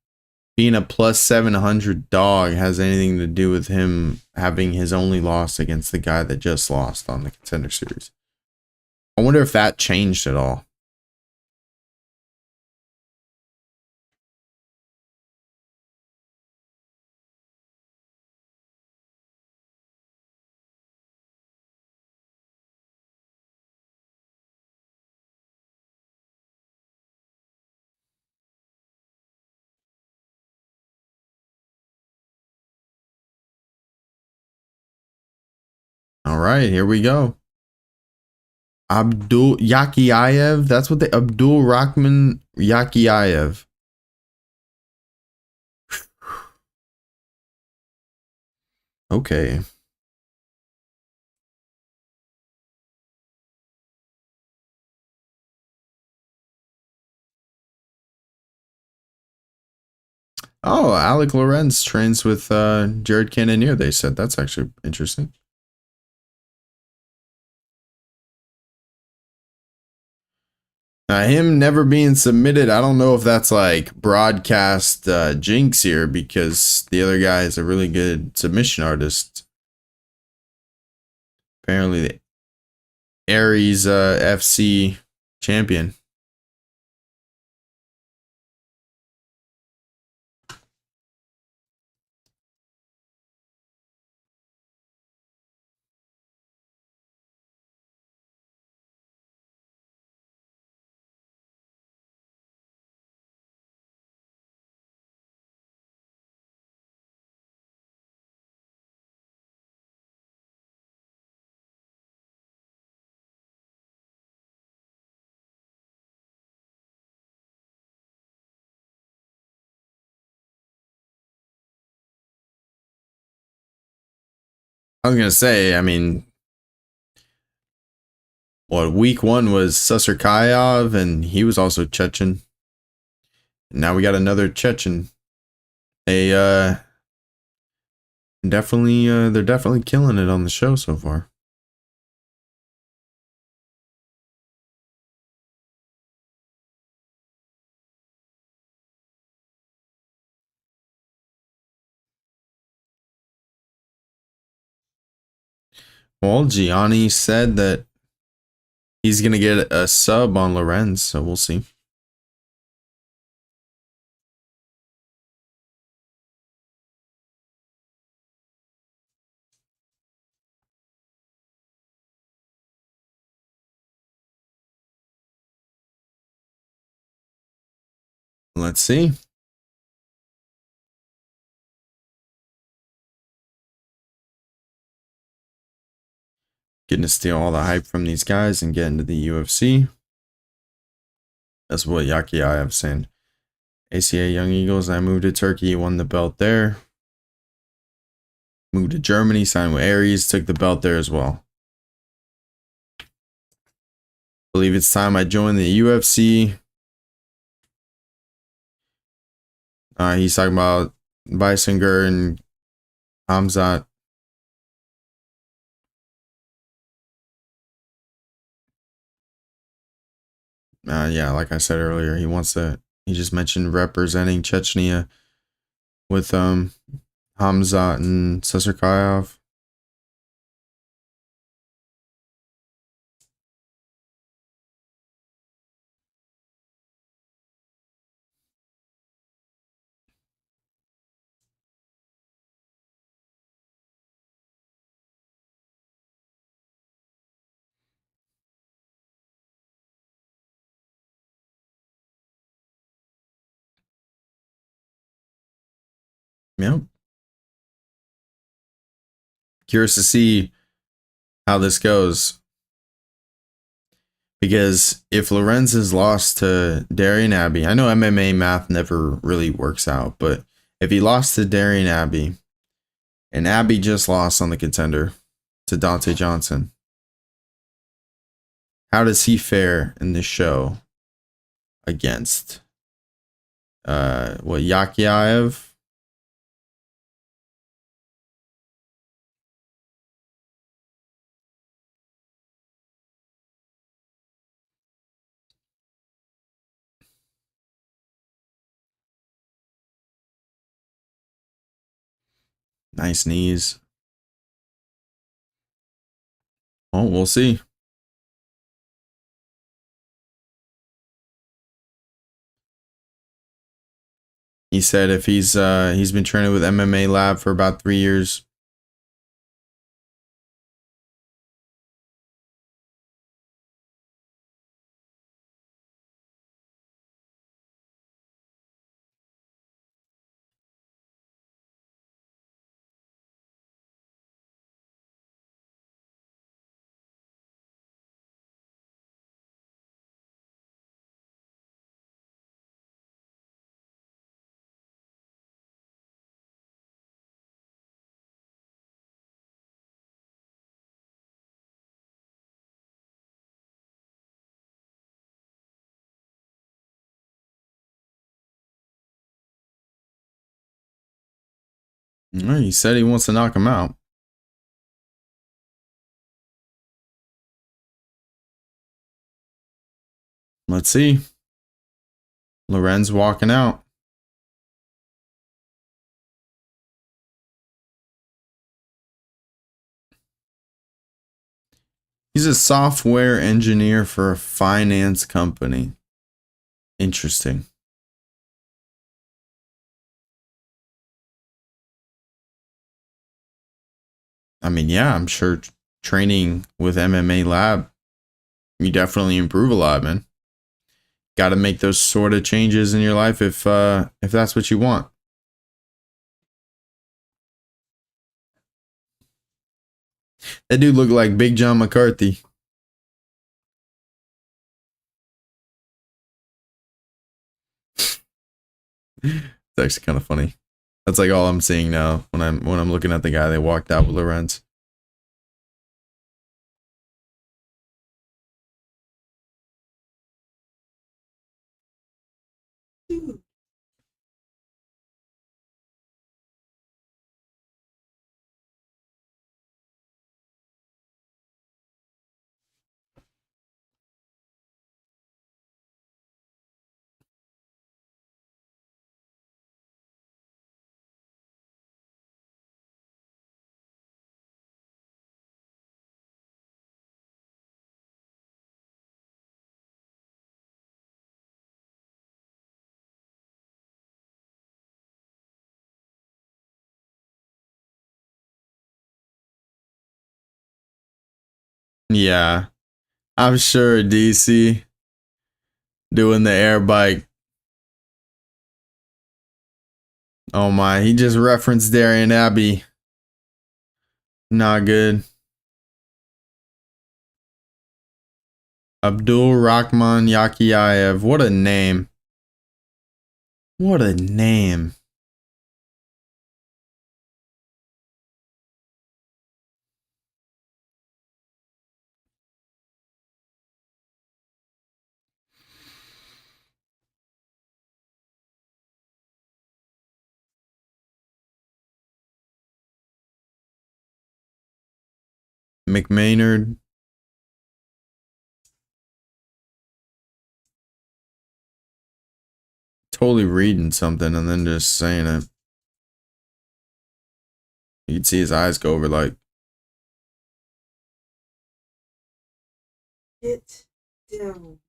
being a plus 700 dog has anything to do with him having his only loss against the guy that just lost on the Contender Series. I wonder if that changed at all. All right, here we go. Abdul Yakiev. That's what the Abdul Rahman Yakiev. Okay. Oh, Alec Lorenz trains with Jared Cannonier, they said. That's actually interesting. Him never being submitted, I don't know if that's like broadcast jinx here because the other guy is a really good submission artist. Apparently the Aries FC champion. I was gonna say, I mean, what week one was Susarkayev, and he was also Chechen. Now we got another Chechen. They definitely they're definitely killing it on the show so far. Well, Gianni said that he's gonna get a sub on Lorenz, so we'll see. Let's see. Getting to steal all the hype from these guys and get into the UFC. That's what Yakiev saying. ACA Young Eagles, I moved to Turkey, won the belt there. Moved to Germany, signed with Aries, took the belt there as well. Believe it's time I joined the UFC. He's talking about Bisinger and Hamzat. Yeah, like I said earlier, he wants to He just mentioned representing Chechnya with Hamzat and Sesarkayov. Yep. Curious to see how this goes. Because if Lorenz is lost to Darian Abbey, I know MMA math never really works out, but if he lost to Darian Abbey and Abbey just lost on the contender to Dante Johnson, how does he fare in this show against Yakyaev? Nice knees. Oh, we'll see. He said if he's been training with MMA Lab for about 3 years. He said he wants to knock him out. Let's see. Lorenz walking out. He's a software engineer for a finance company. Interesting. I mean, yeah, I'm sure training with MMA Lab, you definitely improve a lot, man. Got to make those sort of changes in your life if that's what you want. That dude looked like Big John McCarthy. It's actually kind of funny. That's like all I'm seeing now when I'm looking at the guy that walked out with Lorenz. Yeah, I'm sure DC doing the air bike. Oh my, he just referenced Darian Abbey. Not good. Abdul Rahman Yakyaev. What a name. What a name. McMaynard. totally reading something and then just saying it. You'd see his eyes go over like.
Get down.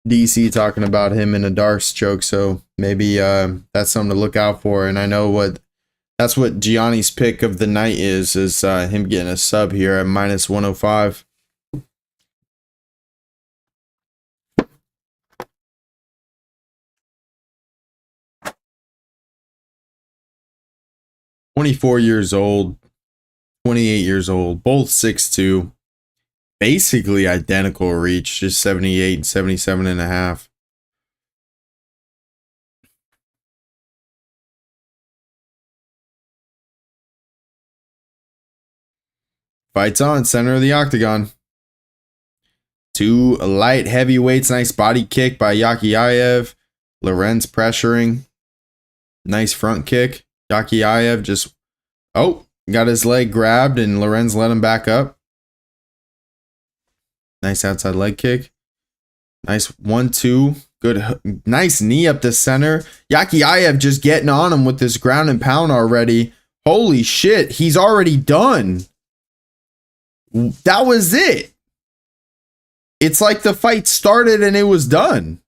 DC talking about him in a Darce choke, so maybe that's something to look out for. And I know that's what Gianni's pick of the night is him getting a sub here at minus 105. $24 years old, 28 years old, both 6'2", basically identical reach, just 78 and 77 and a half. Fights on, center of the octagon. Two light heavyweights, nice body kick by Yakiayev. Lorenz pressuring. Nice front kick. Yakiayev just, got his leg grabbed and Lorenz let him back up. Nice outside leg kick. Nice 1-2. Good, nice knee up the center. Yakiayev just getting on him with this ground and pound already. Holy shit, he's already done. That was it. It's like the fight started and it was done.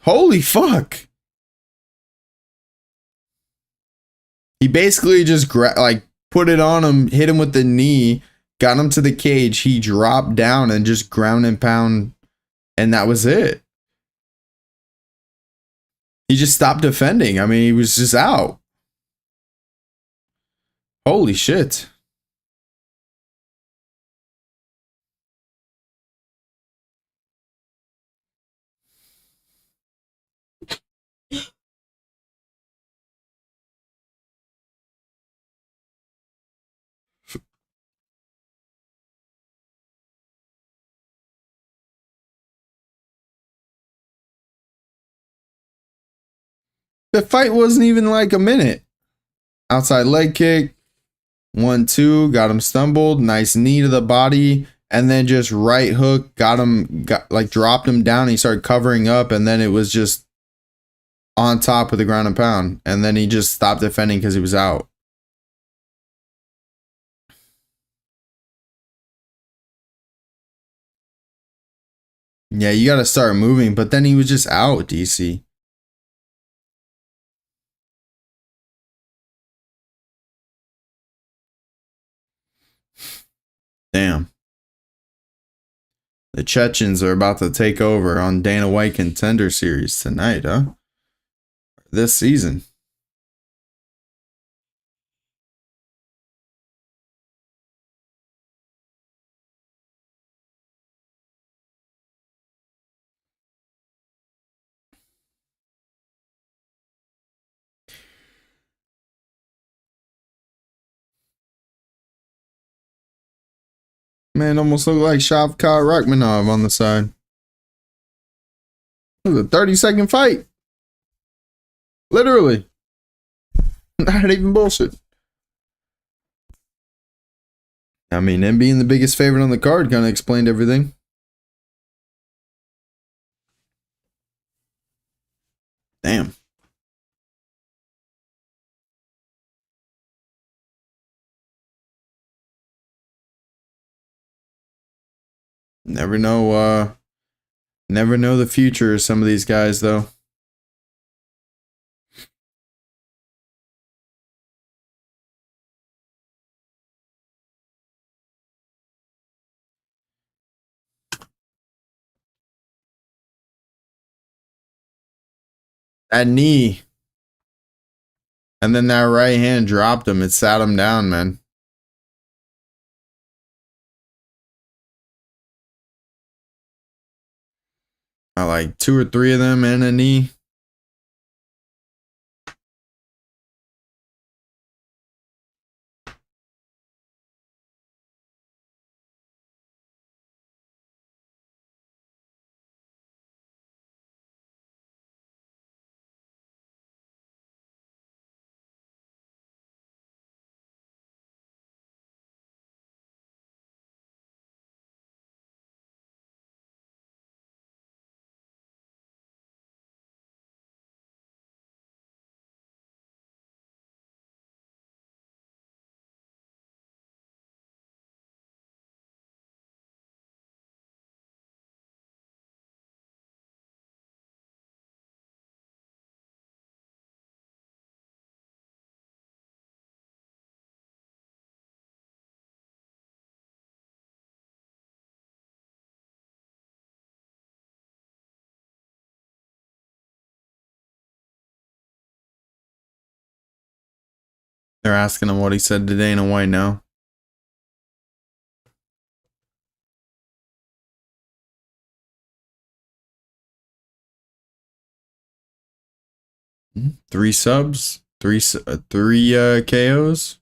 Holy fuck. He basically just put it on him, hit him with the knee, got him to the cage. He dropped down and just ground and pound, and that was it. He just stopped defending. I mean, he was just out. Holy shit. The fight wasn't even like a minute. Outside leg kick. 1-2, got him stumbled. Nice knee to the body. And then just right hook, dropped him down. He started covering up. And then it was just on top with the ground and pound. And then he just stopped defending because he was out. Yeah, you got to start moving. But then he was just out, DC. Damn. The Chechens are about to take over on Dana White Contender Series tonight, huh? This season. Man, almost looked like Shavkat Rakhmonov on the side. It was a 30-second fight. Literally. Not even bullshit. I mean, him being the biggest favorite on the card kind of explained everything. Damn. Never know the future of some of these guys, though. That knee. And then that right hand dropped him. It sat him down, man. I like 2 or 3 of them and a knee. They're asking him what he said to Dana White now. Three subs, three KOs.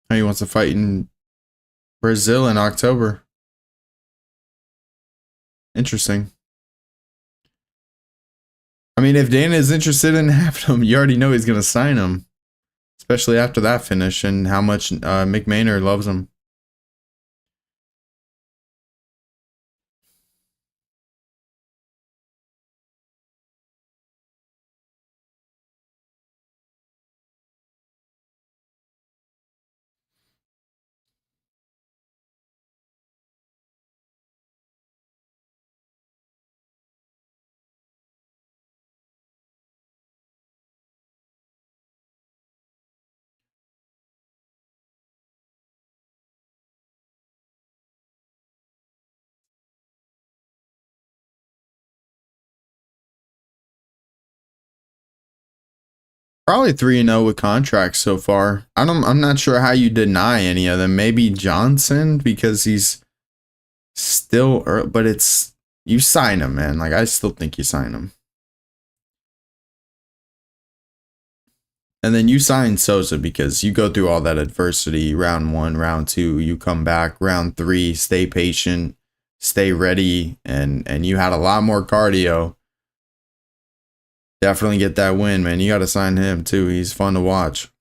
He wants to fight in Brazil in October. Interesting. I mean, if Dana is interested in having him, you already know he's going to sign him. Especially after that finish and how much Mick Maynard loves him. Probably 3-0 with contracts so far. I'm not sure how you deny any of them. Maybe Johnson because he's still early, but it's you sign him, man. Like I still think you sign him. And then you sign Sosa because you go through all that adversity, round 1, round 2, you come back, round 3, stay patient, stay ready, and you had a lot more cardio. Definitely get that win, man. You got to sign him too. He's fun to watch.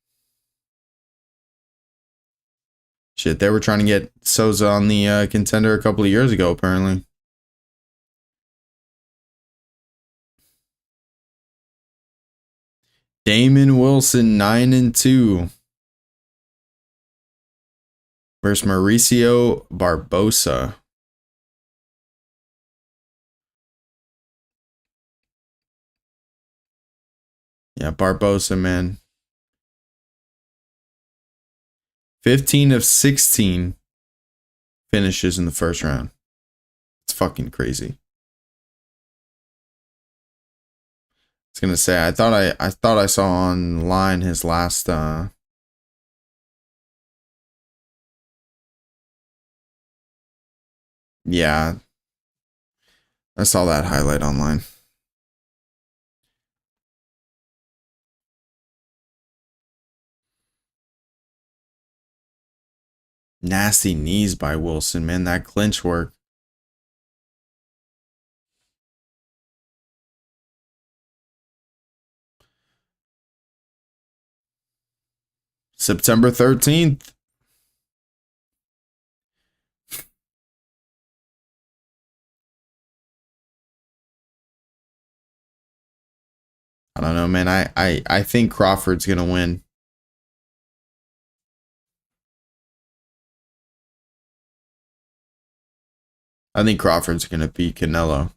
Shit, they were trying to get Souza on the contender a couple of years ago, apparently. Damon Wilson, 9-2. Versus Mauricio Barbosa. Yeah, Barbosa, man. 15 of 16 finishes in the first round. It's fucking crazy. I was gonna say, I thought I saw online his last yeah. I saw that highlight online. Nasty knees by Wilson, man. That clinch work. September 13th. I don't know, man. I think Crawford's gonna win. I think Crawford's gonna beat Canelo.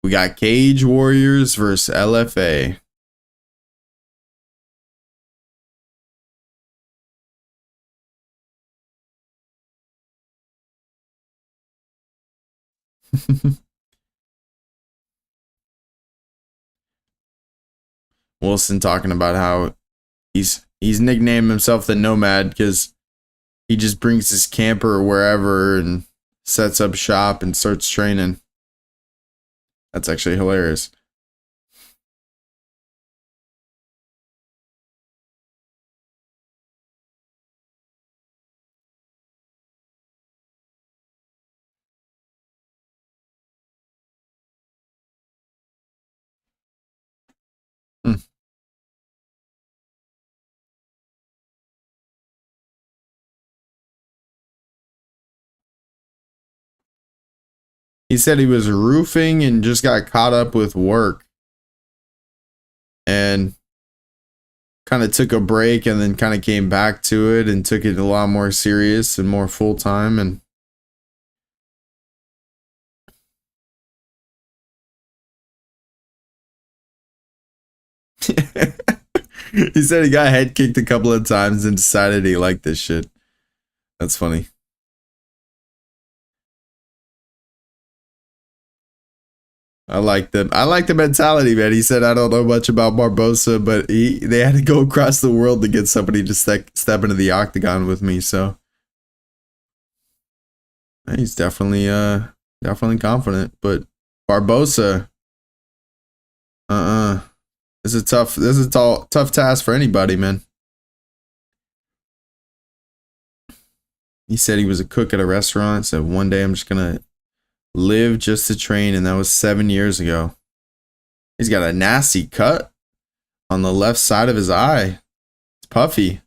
We got Cage Warriors versus LFA. Wilson talking about how he's nicknamed himself the Nomad because he just brings his camper wherever and sets up shop and starts training. That's actually hilarious. Hmm. He said he was roofing and just got caught up with work and kind of took a break and then kind of came back to it and took it a lot more serious and more full time. And he said he got head kicked a couple of times and decided he liked this shit. That's funny. I like the mentality, man. He said I don't know much about Barbosa, but they had to go across the world to get somebody to step into the octagon with me. So he's definitely confident. But Barbosa, this is a tough task for anybody, man. He said he was a cook at a restaurant. Said one day I'm just gonna live just to train, and that was 7 years ago. He's got a nasty cut on the left side of his eye. It's puffy.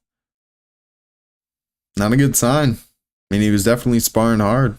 Not a good sign. I mean, he was definitely sparring hard.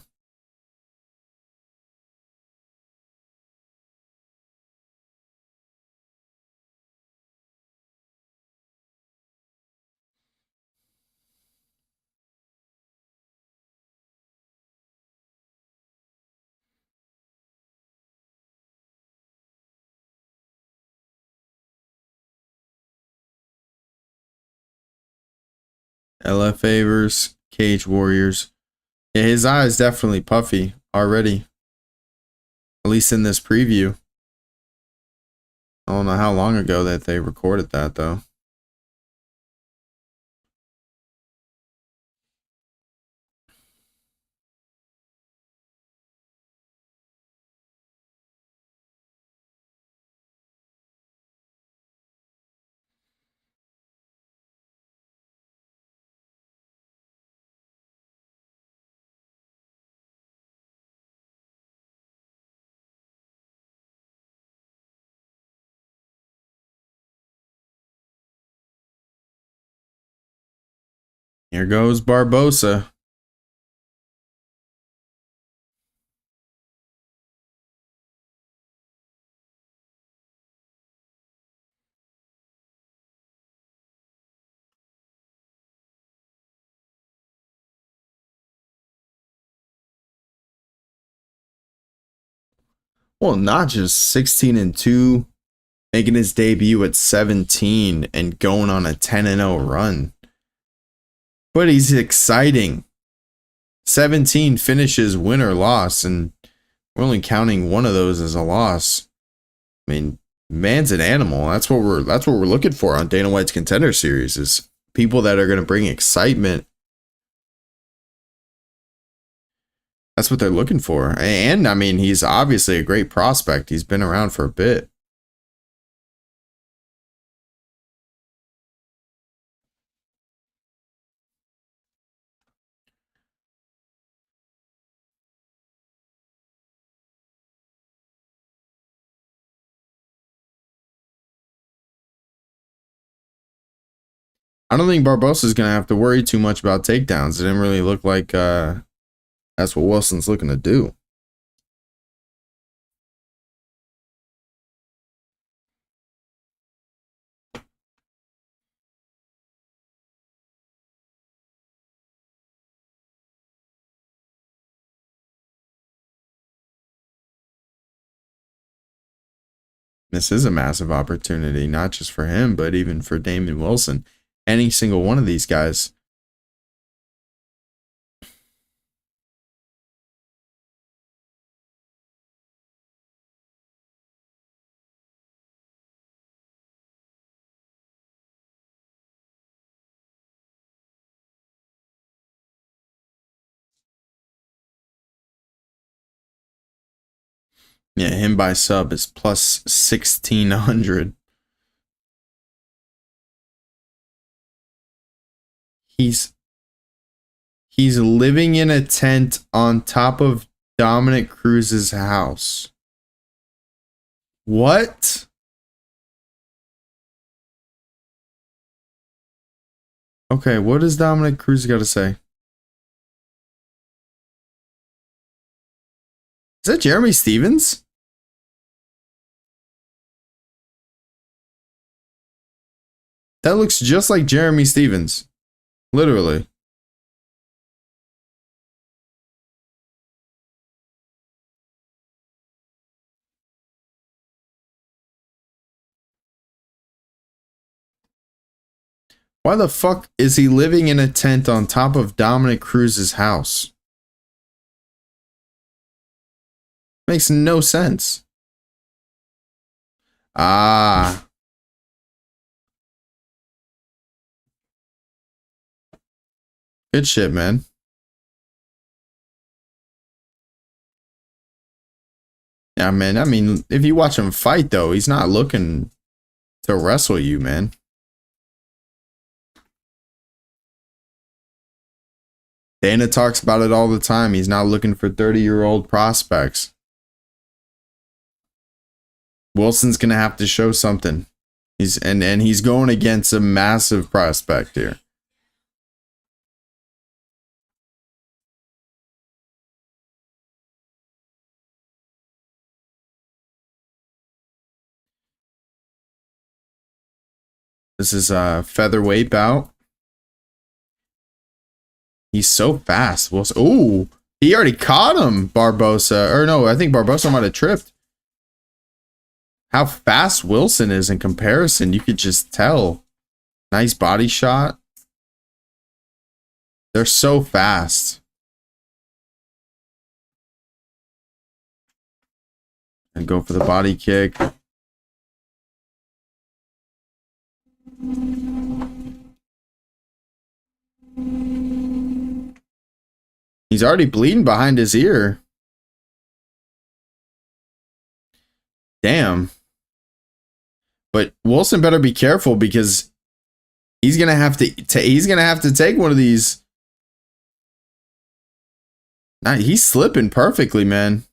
LFA versus Cage Warriors. Yeah, his eye is definitely puffy already. At least in this preview. I don't know how long ago that they recorded that, though. Here goes Barbosa. Well, not just 16-2, making his debut at 17 and going on a 10-0 run. But he's exciting. 17 finishes win or loss, and we're only counting one of those as a loss. I mean, man's an animal. That's what we're looking for on Dana White's Contender Series, is people that are going to bring excitement. That's what they're looking for. And I mean, he's obviously a great prospect. He's been around for a bit. I don't think Barbosa's going to have to worry too much about takedowns. It didn't really look like that's what Wilson's looking to do. This is a massive opportunity, not just for him, but even for Damon Wilson. Any single one of these guys. Yeah, him by sub is plus 1,600. He's living in a tent on top of Dominic Cruz's house. What? Okay, what does Dominic Cruz got to say? Is that Jeremy Stevens? That looks just like Jeremy Stevens. Literally. Why the fuck is he living in a tent on top of Dominic Cruz's house? Makes no sense. Ah. Good shit, man. Yeah, man. I mean, if you watch him fight, though, he's not looking to wrestle you, man. Dana talks about it all the time. He's not looking for 30-year-old prospects. Wilson's gonna have to show something. He's going against a massive prospect here. This is a featherweight bout. He's so fast. Wilson. Ooh, he already caught him, Barbosa. Or no, I think Barbosa might have tripped. How fast Wilson is in comparison, you could just tell. Nice body shot. They're so fast. And go for the body kick. He's already bleeding behind his ear. Damn. But Wilson better be careful because he's gonna have to take one of these. Nah, he's slipping perfectly, man.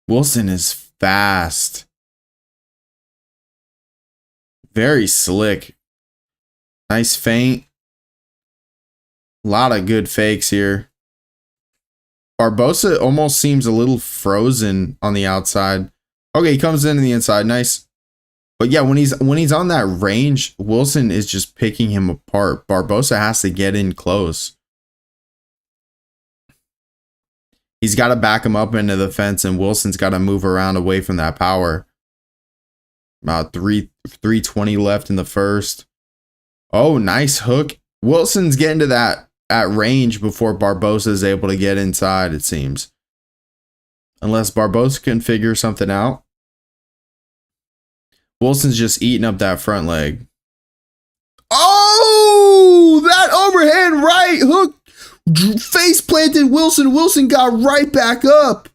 Wilson is fast. Very slick. Nice feint. A lot of good fakes here. Barbosa almost seems a little frozen on the outside. Okay, he comes in the inside. Nice. But yeah, when he's on that range, Wilson is just picking him apart. Barbosa has to get in close. He's got to back him up into the fence, and Wilson's got to move around away from that power. About 320 left in the first. Oh, nice hook. Wilson's getting to that at range before Barbosa is able to get inside, it seems. Unless Barbosa can figure something out. Wilson's just eating up that front leg. Oh, that overhand right hook face planted Wilson. Wilson got right back up.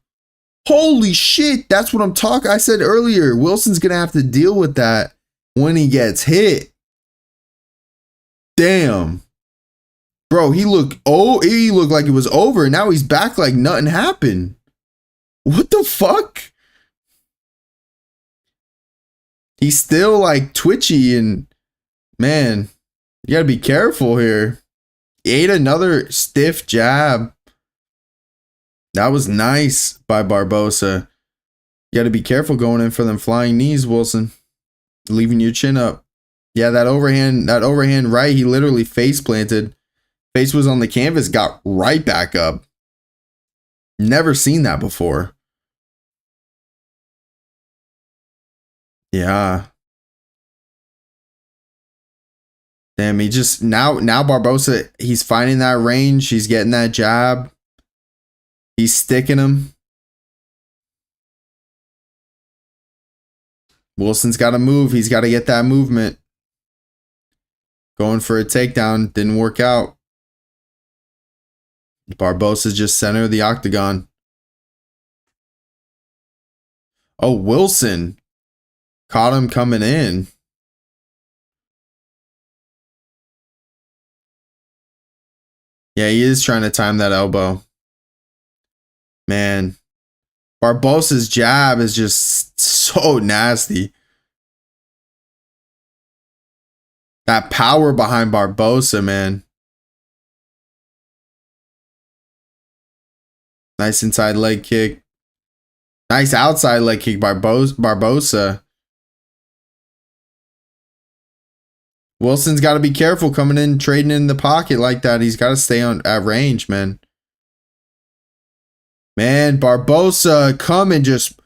Holy shit. That's what I'm talking. I said earlier, Wilson's going to have to deal with that when he gets hit. Damn. Bro, he looked like it was over. Now he's back like nothing happened. What the fuck? He's still like twitchy and man, you gotta be careful here. He ate another stiff jab. That was nice by Barbosa. You gotta be careful going in for them flying knees, Wilson. Leaving your chin up. Yeah, that overhand right, he literally face planted. Face was on the canvas, got right back up. Never seen that before. Yeah. Damn, he just now Barbosa, he's finding that range. He's getting that jab. He's sticking him. Wilson's got to move. He's got to get that movement. Going for a takedown. Didn't work out. Barbosa's just center of the octagon. Oh, Wilson caught him coming in. Yeah, he is trying to time that elbow. Man, Barbosa's jab is just so nasty. That power behind Barbosa, man. Nice inside leg kick. Nice outside leg kick by Barbosa. Wilson's got to be careful coming in, trading in the pocket like that. He's got to stay at range, man. Man, Barbosa coming just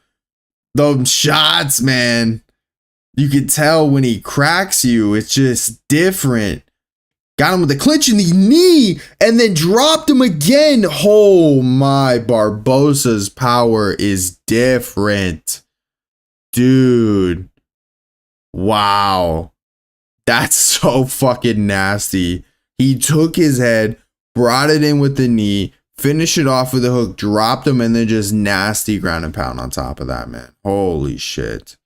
those shots, man. You can tell when he cracks you, it's just different. Got him with the clinch in the knee and then dropped him again. Oh my, Barbosa's power is different. Dude. Wow. That's so fucking nasty. He took his head, brought it in with the knee, finished it off with a hook, dropped him, and then just nasty ground and pound on top of that, man. Holy shit.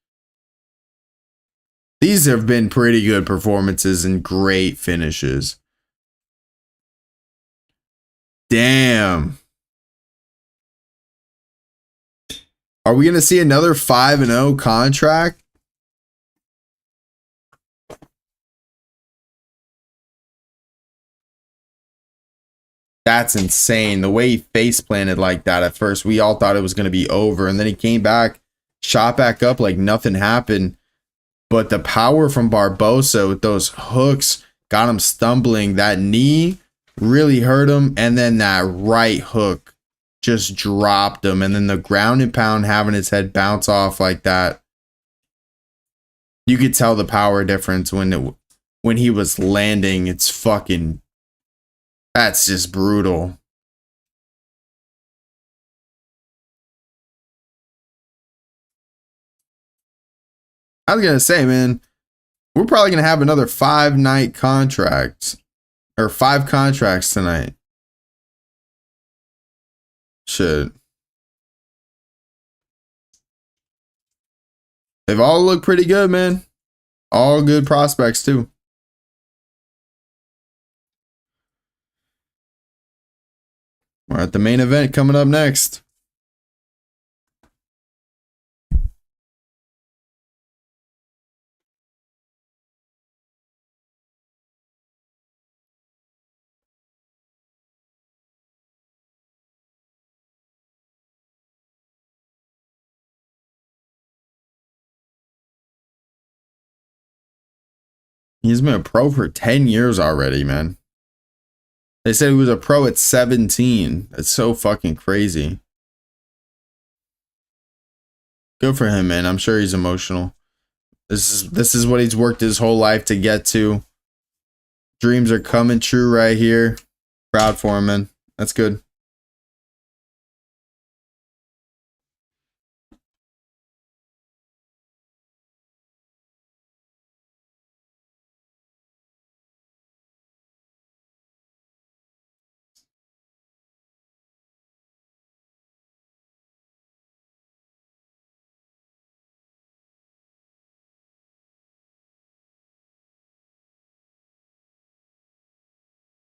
These have been pretty good performances and great finishes. Damn. Are we going to see another 5-0 contract? That's insane. The way he face planted like that at first, we all thought it was going to be over. And then he came back, shot back up like nothing happened. But the power from Barbosa with those hooks got him stumbling. That knee really hurt him. And then that right hook just dropped him. And then the ground and pound having his head bounce off like that. You could tell the power difference when he was landing. It's fucking... That's just brutal. I was going to say, man, we're probably going to have another 5-night contract. Or 5 contracts tonight. Shit. They've all looked pretty good, man. All good prospects, too. We're at the main event coming up next. He's been a pro for 10 years already, man. They said he was a pro at 17. That's so fucking crazy. Good for him, man. I'm sure he's emotional. This is what he's worked his whole life to get to. Dreams are coming true right here. Proud for him, man. That's good.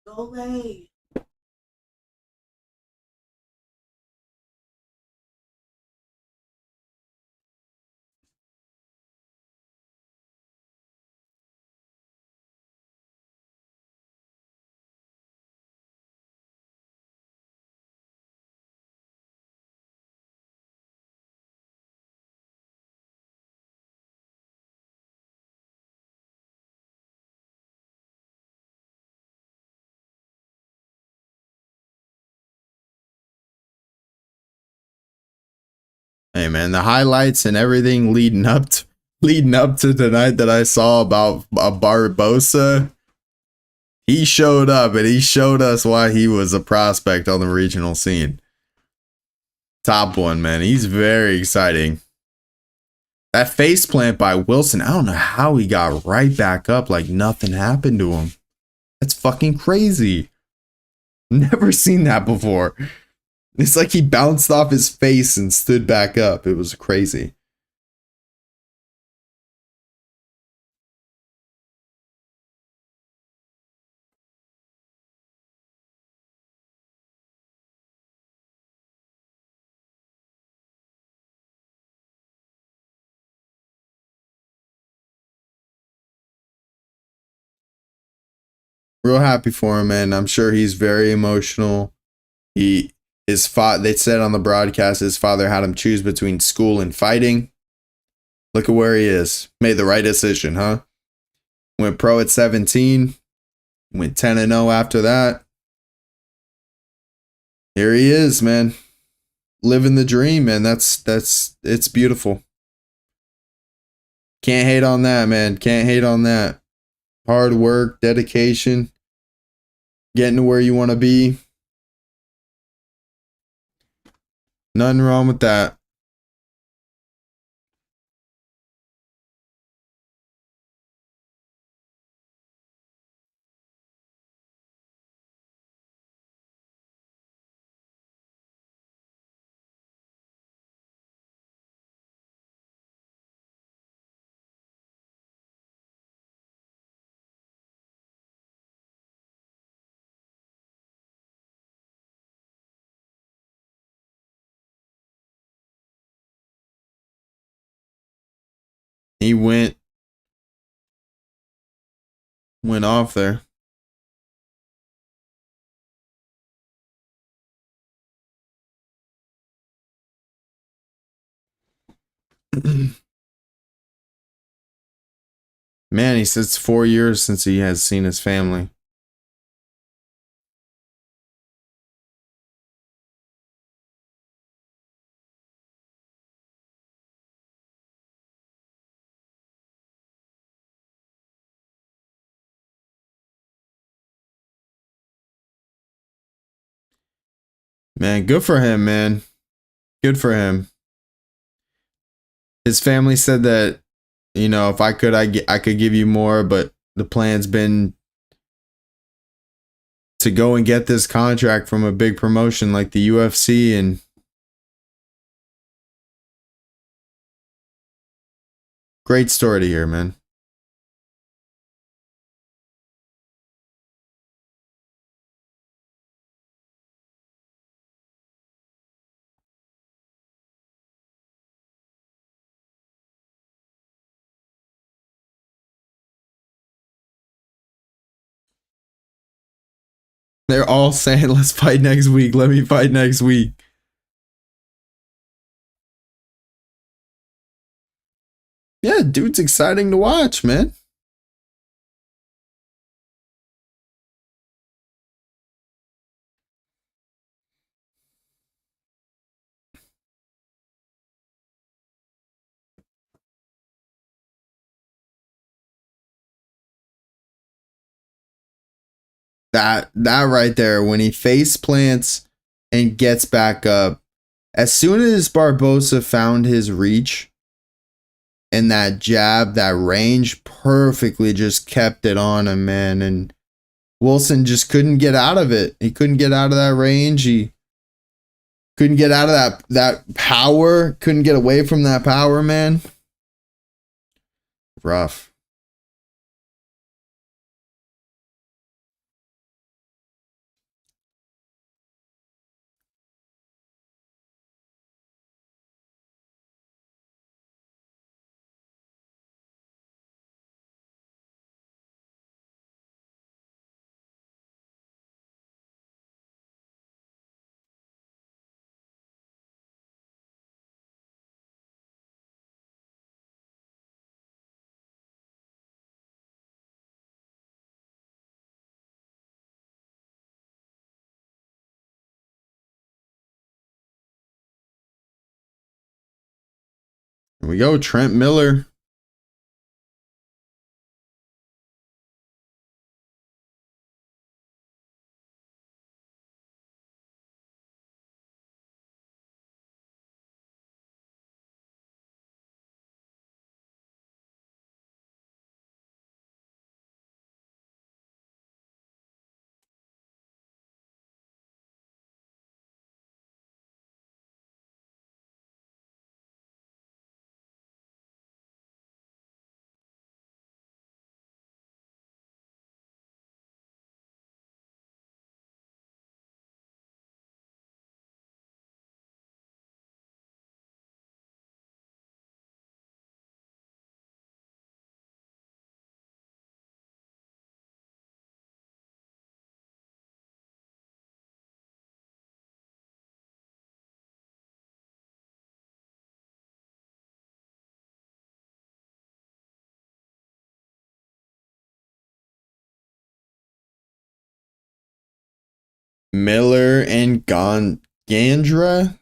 Go away.
Hey man, the highlights and everything leading up to tonight that I saw about Barbosa, he showed up and he showed us why he was a prospect on the regional scene. Top one, man. He's very exciting. That face plant by Wilson, I don't know how he got right back up like nothing happened to him. That's fucking crazy. Never seen that before. It's like he bounced off his face and stood back up. It was crazy. Real happy for him, man. I'm sure he's very emotional. They said on the broadcast his father had him choose between school and fighting. Look at where he is. Made the right decision, huh? Went pro at 17. Went 10-0 after that. Here he is, man. Living the dream, man. It's beautiful. Can't hate on that, man. Can't hate on that. Hard work, dedication, getting to where you want to be. Nothing wrong with that. He went off there. Man, he says it's 4 years since he has seen his family. Man, good for him, man. Good for him. His family said that, you know, if I could, I could give you more, but the plan's been to go and get this contract from a big promotion like the UFC, and great story to hear, man. They're all saying, let's fight next week. Let me fight next week. Yeah, dude's exciting to watch, man. That right there, when he face plants and gets back up, as soon as Barbosa found his reach and that jab, that range perfectly just kept it on him, man. And Wilson just couldn't get out of it. He couldn't get out of that range. He couldn't get out of that power. Couldn't get away from that power, man. Rough. we go. Trent Miller. Miller and Gandra.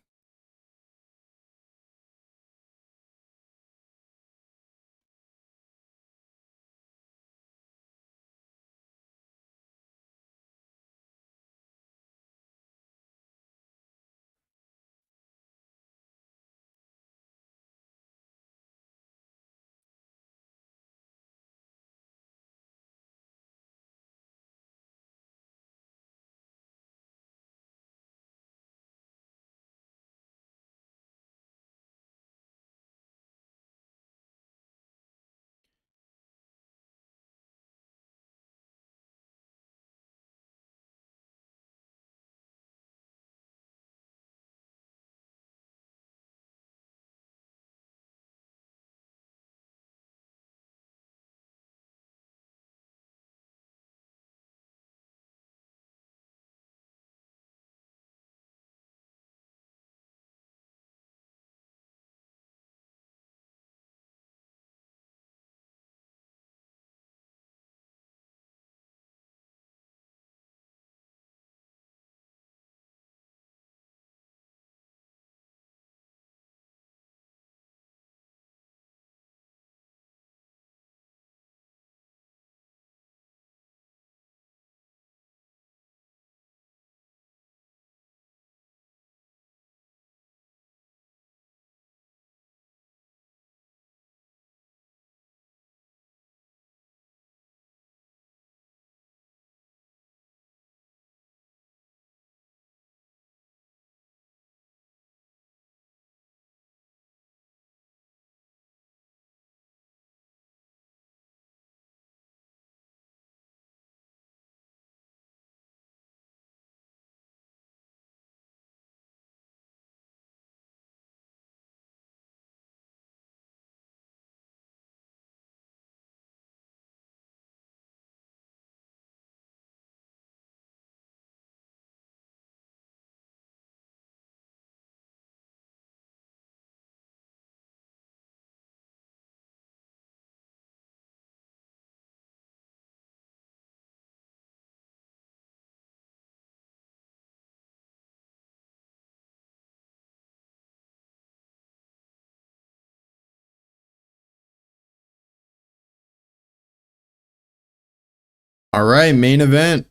All right, main event.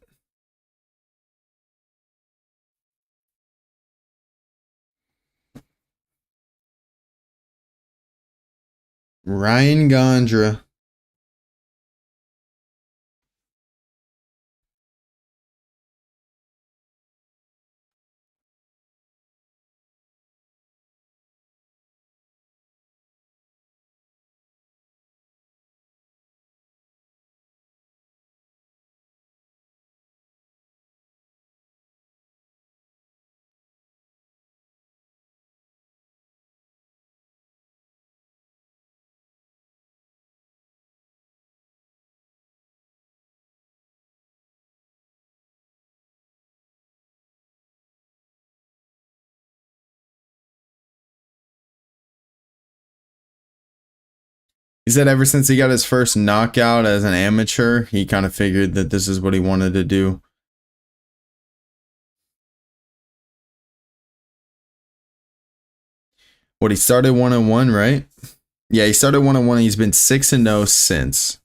Ryan Gondra. He said ever since he got his first knockout as an amateur, he kind of figured that this is what he wanted to do. What, he started 1-1, right? Yeah, he started 1-1. He's been 6-0 since.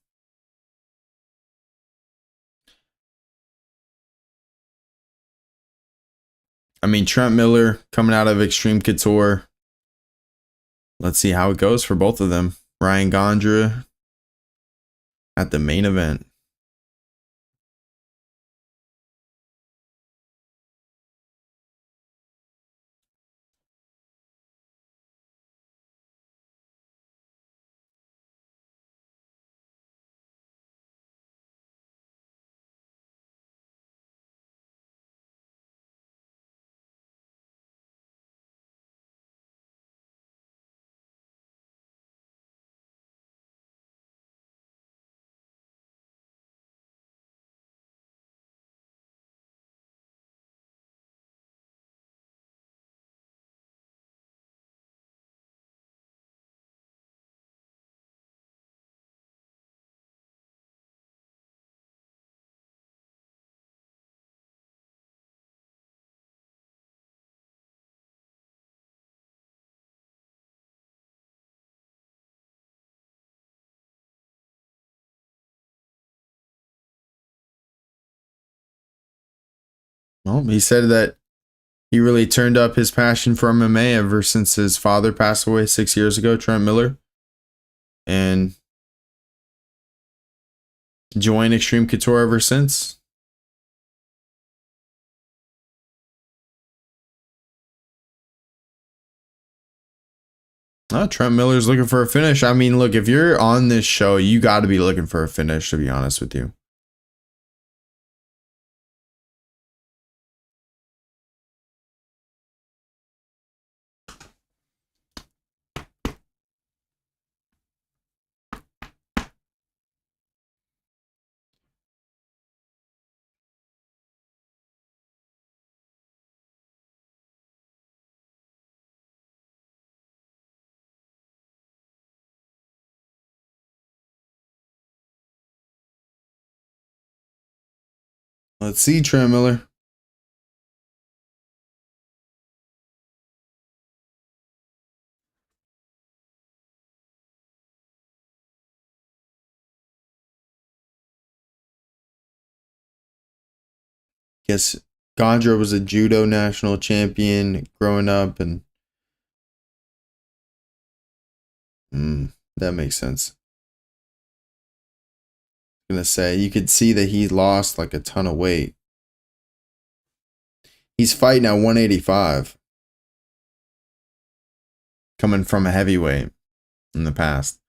I mean, Trent Miller coming out of Extreme Couture. Let's see how it goes for both of them. Ryan Gondra at the main event. Well, he said that he really turned up his passion for MMA ever since his father passed away 6 years ago, Trent Miller. And joined Extreme Couture ever since. Trent Miller's looking for a finish. I mean, look, if you're on this show, you got to be looking for a finish, to be honest with you. Let's see, Trent Miller. Guess Gondra was a judo national champion growing up, and that makes sense. I'm gonna say you could see that he lost like a ton of weight. He's fighting at 185, coming from a heavyweight in the past.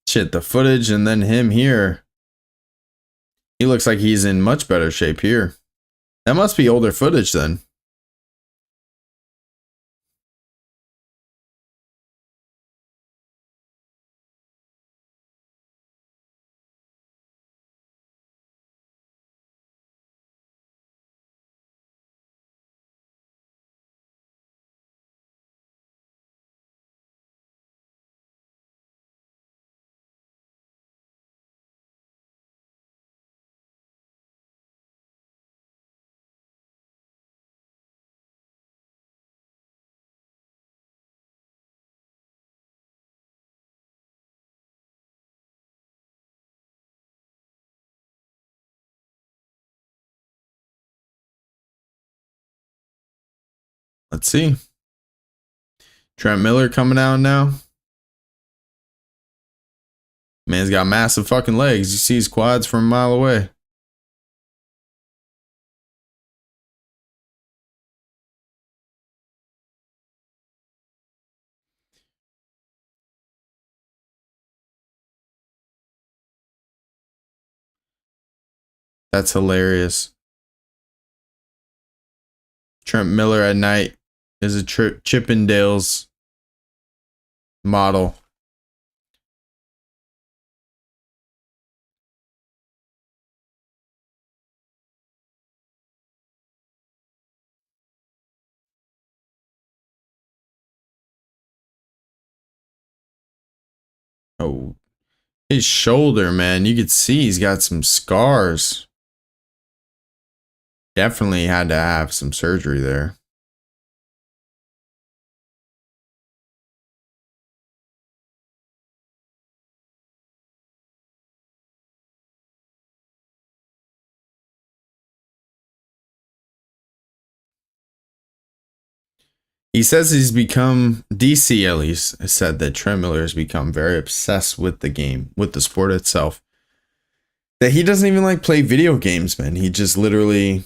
Shit, the footage and then him here. He looks like he's in much better shape here. That must be older footage then. Let's see. Trent Miller coming out now. Man's got massive fucking legs. You see his quads from a mile away. That's hilarious. Trent Miller at night is a Chippendales model. Oh, his shoulder, man. You could see he's got some scars. Definitely had to have some surgery there. He says DC at least, has said that Trent Miller has become very obsessed with the game, with the sport itself. That he doesn't even like play video games, man. He just literally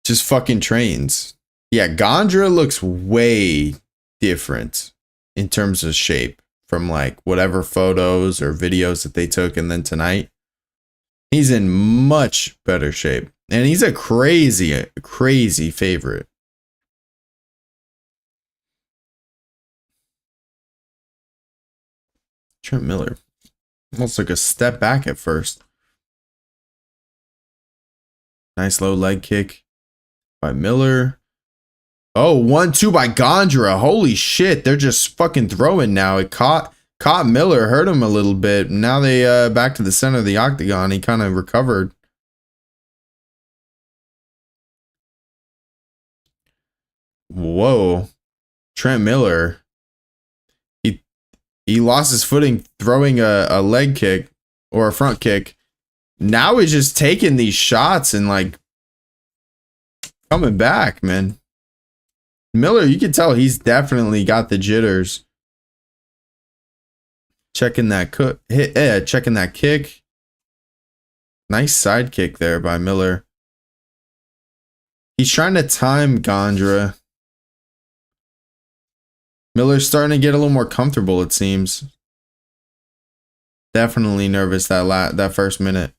just fucking trains. Yeah, Gondra looks way different in terms of shape from like whatever photos or videos that they took. And then tonight, he's in much better shape. And he's a crazy favorite. Trent Miller almost took a step back at first. Nice low leg kick by Miller. Oh, 1-2 by Gondra. Holy shit. They're just fucking throwing now. It caught Miller, hurt him a little bit. Now they back to the center of the octagon. He kind of recovered. Whoa. Trent Miller. He lost his footing throwing a leg kick or a front kick. Now he's just taking these shots and like coming back, man. Miller, you can tell he's definitely got the jitters. Checking that checking that kick. Nice side kick there by Miller. He's trying to time Gondra. Miller's starting to get a little more comfortable, it seems. Definitely nervous that first minute.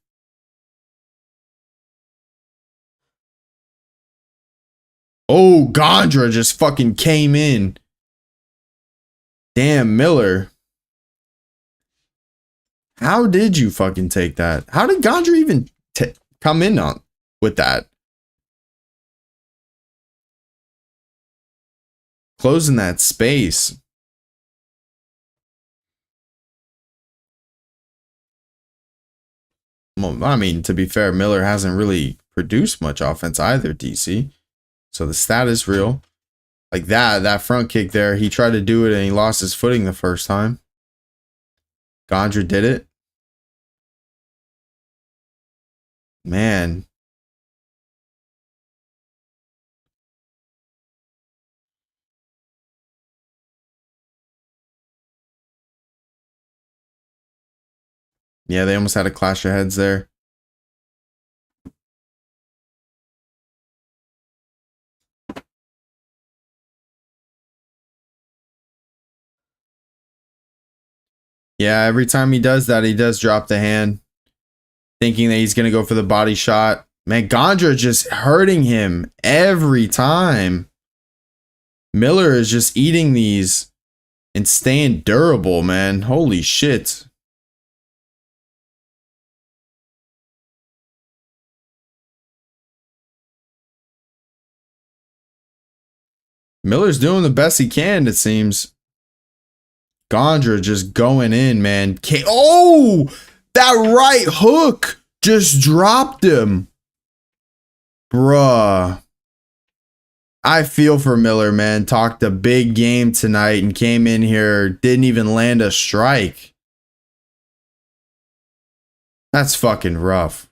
Oh, Gondra just fucking came in. Damn, Miller. How did you fucking take that? How did Gondra even come in on with that? Closing that space. Well, I mean, to be fair, Miller hasn't really produced much offense either, DC. So the stat is real. Like that front kick there, he tried to do it and he lost his footing the first time. Gondra did it. Man. Yeah, they almost had a clash of heads there. Yeah, every time he does that, he does drop the hand, thinking that he's going to go for the body shot. Man, Gondra just hurting him every time. Miller is just eating these and staying durable, man. Holy shit. Miller's doing the best he can, it seems. Gondra just going in, man. Oh, that right hook just dropped him. Bruh. I feel for Miller, man. Talked a big game tonight and came in here, didn't even land a strike. That's fucking rough.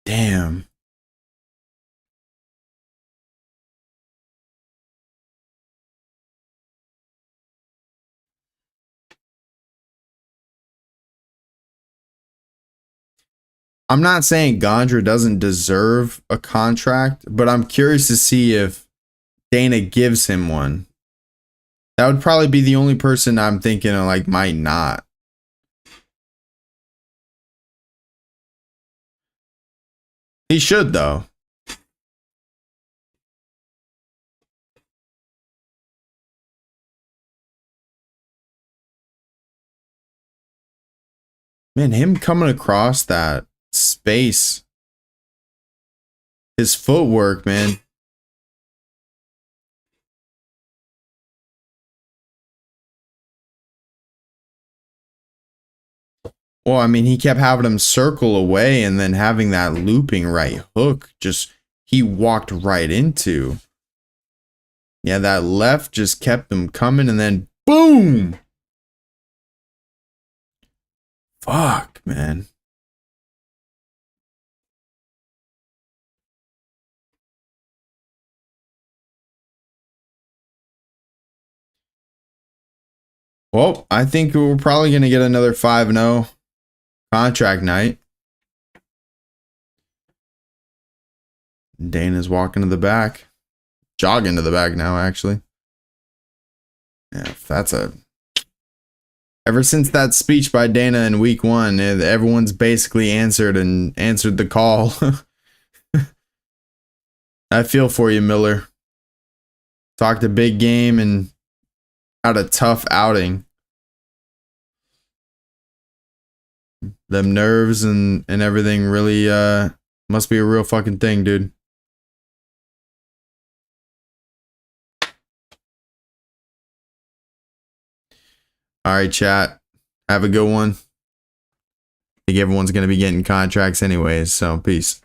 Damn. I'm not saying Gondra doesn't deserve a contract, but I'm curious to see if Dana gives him one. That would probably be the only person I'm thinking of, like, might not. He should, though. Man, him coming across that space. His footwork, man. Well, I mean, he kept having him circle away and then having that looping right hook just he walked right into. Yeah, that left just kept him coming and then boom. Fuck, man. Well, I think we're probably going to get another 5-0 contract night. Dana's walking to the back. Jogging to the back now, actually. Yeah, that's a... Ever since that speech by Dana in week 1, everyone's basically answered the call. I feel for you, Miller. Talked a big game and had a tough outing. Them nerves and everything really must be a real fucking thing, dude. All right, chat. Have a good one. I think everyone's going to be getting contracts anyways, so peace.